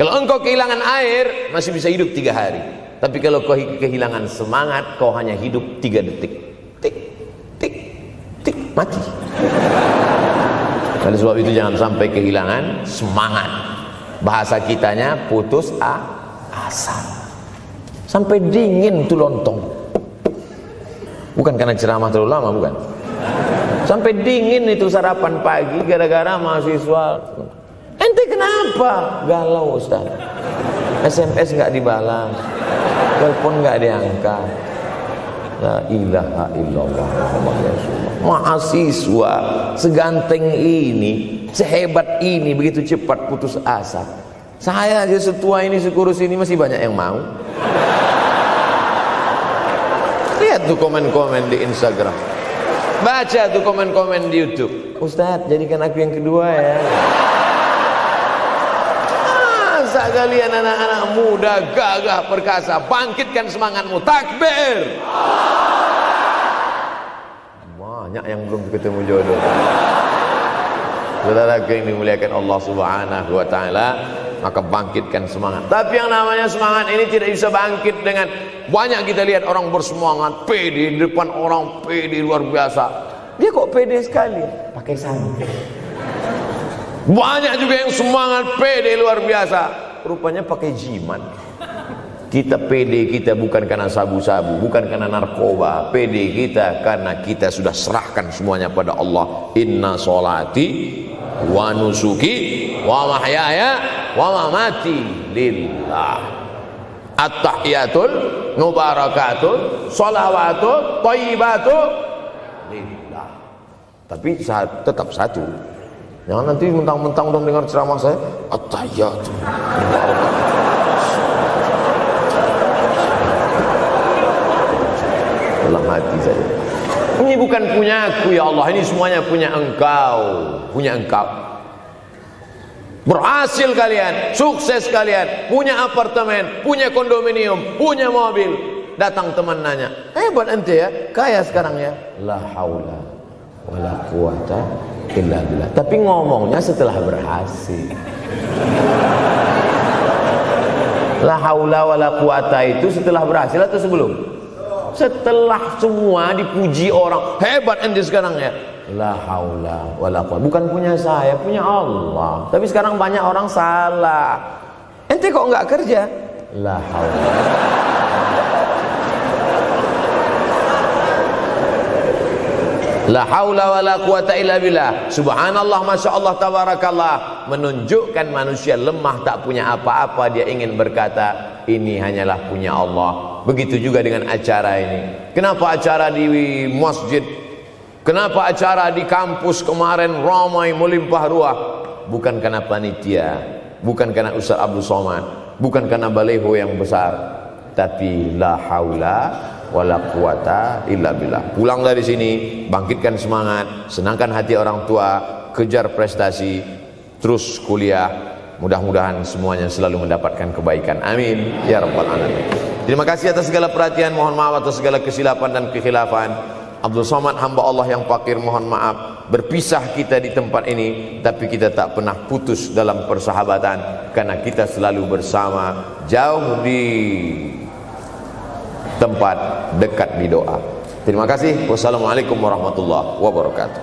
Kalau engkau kehilangan air masih bisa hidup 3 hari. Tapi kalau kau kehilangan semangat, kau hanya hidup 3 detik. Tik, tik, tik, mati. Oleh sebab itu jangan sampai kehilangan semangat. Bahasa kitanya putus asa. Sampai dingin tuh lontong. Bukan karena ceramah terlalu lama, bukan. Sampai dingin itu sarapan pagi gara-gara mahasiswa. Ente kenapa? Galau Ustaz. SMS nggak dibalas, telepon nggak diangkat. La ilaha illallah Muhammad Rasulullah. Mahasiswa seganteng ini, sehebat ini, begitu cepat putus asa. Saya aja setua ini, sekurus ini masih banyak yang mau. Lihat tuh komen-komen di Instagram, baca tuh komen-komen di YouTube. Ustadz, jadikan aku yang kedua ya. Masa kalian anak-anak muda gagah perkasa, bangkitkan semangatmu, takbir. Banyak yang belum ketemu jodoh. Saudara yang dimuliakan Allah Subhanahu wa taala, maka bangkitkan semangat. Tapi yang namanya semangat ini tidak bisa bangkit dengan banyak. Kita lihat orang bersemangat, pede di depan orang, pede luar biasa. Dia kok pede sekali? Pakai sandal. Banyak juga yang semangat, pede luar biasa, rupanya pakai jimat. Kita pede kita bukan karena sabu-sabu, bukan karena narkoba. Pede kita karena kita sudah serahkan semuanya pada Allah. Inna sholati wa nusuki wa mahyaya wa mamati lillah. At-tahiyatul mubarakatul sholawatut thayyibatul lillah. Tapi tetap satu. Jangan nanti mentang-mentang udah dengar ceramah saya at-tahiyatul dalam hati saja. Ini bukan punyaku ya Allah, ini semuanya punya Engkau, punya Engkau. Berhasil kalian, sukses kalian, punya apartemen, punya kondominium, punya mobil. Datang teman nanya, hebat ente ya, kaya sekarang ya. La haula wala quwata illa billah. Tapi ngomongnya setelah berhasil. La haula wala quwata itu setelah berhasil atau sebelum? Setelah semua dipuji orang, hebat ente sekarang ya. La haula wala quwwata, bukan punya saya, punya Allah. Tapi sekarang banyak orang salah. Ente kok enggak kerja? La haula. La haula wala quwwata illa billah. Subhanallah, masya Allah, tabarakallah. Menunjukkan manusia lemah, tak punya apa-apa. Dia ingin berkata, ini hanyalah punya Allah. Begitu juga dengan acara ini. Kenapa acara di masjid? Kenapa acara di kampus kemarin ramai melimpah ruah? Bukan karena panitia, bukan karena Ustaz Abdul Somad, bukan karena baleho yang besar, tapi la haula wala quwata illa billah. Pulang dari sini, bangkitkan semangat, senangkan hati orang tua, kejar prestasi, terus kuliah. Mudah-mudahan semuanya selalu mendapatkan kebaikan. Amin ya rabbal alamin. Terima kasih atas segala perhatian. Mohon maaf atas segala kesilapan dan kekhilafan. Abdul Somad, hamba Allah yang fakir, mohon maaf. Berpisah kita di tempat ini, tapi kita tak pernah putus dalam persahabatan, karena kita selalu bersama, jauh di tempat, dekat di doa. Terima kasih. Wassalamualaikum warahmatullahi wabarakatuh.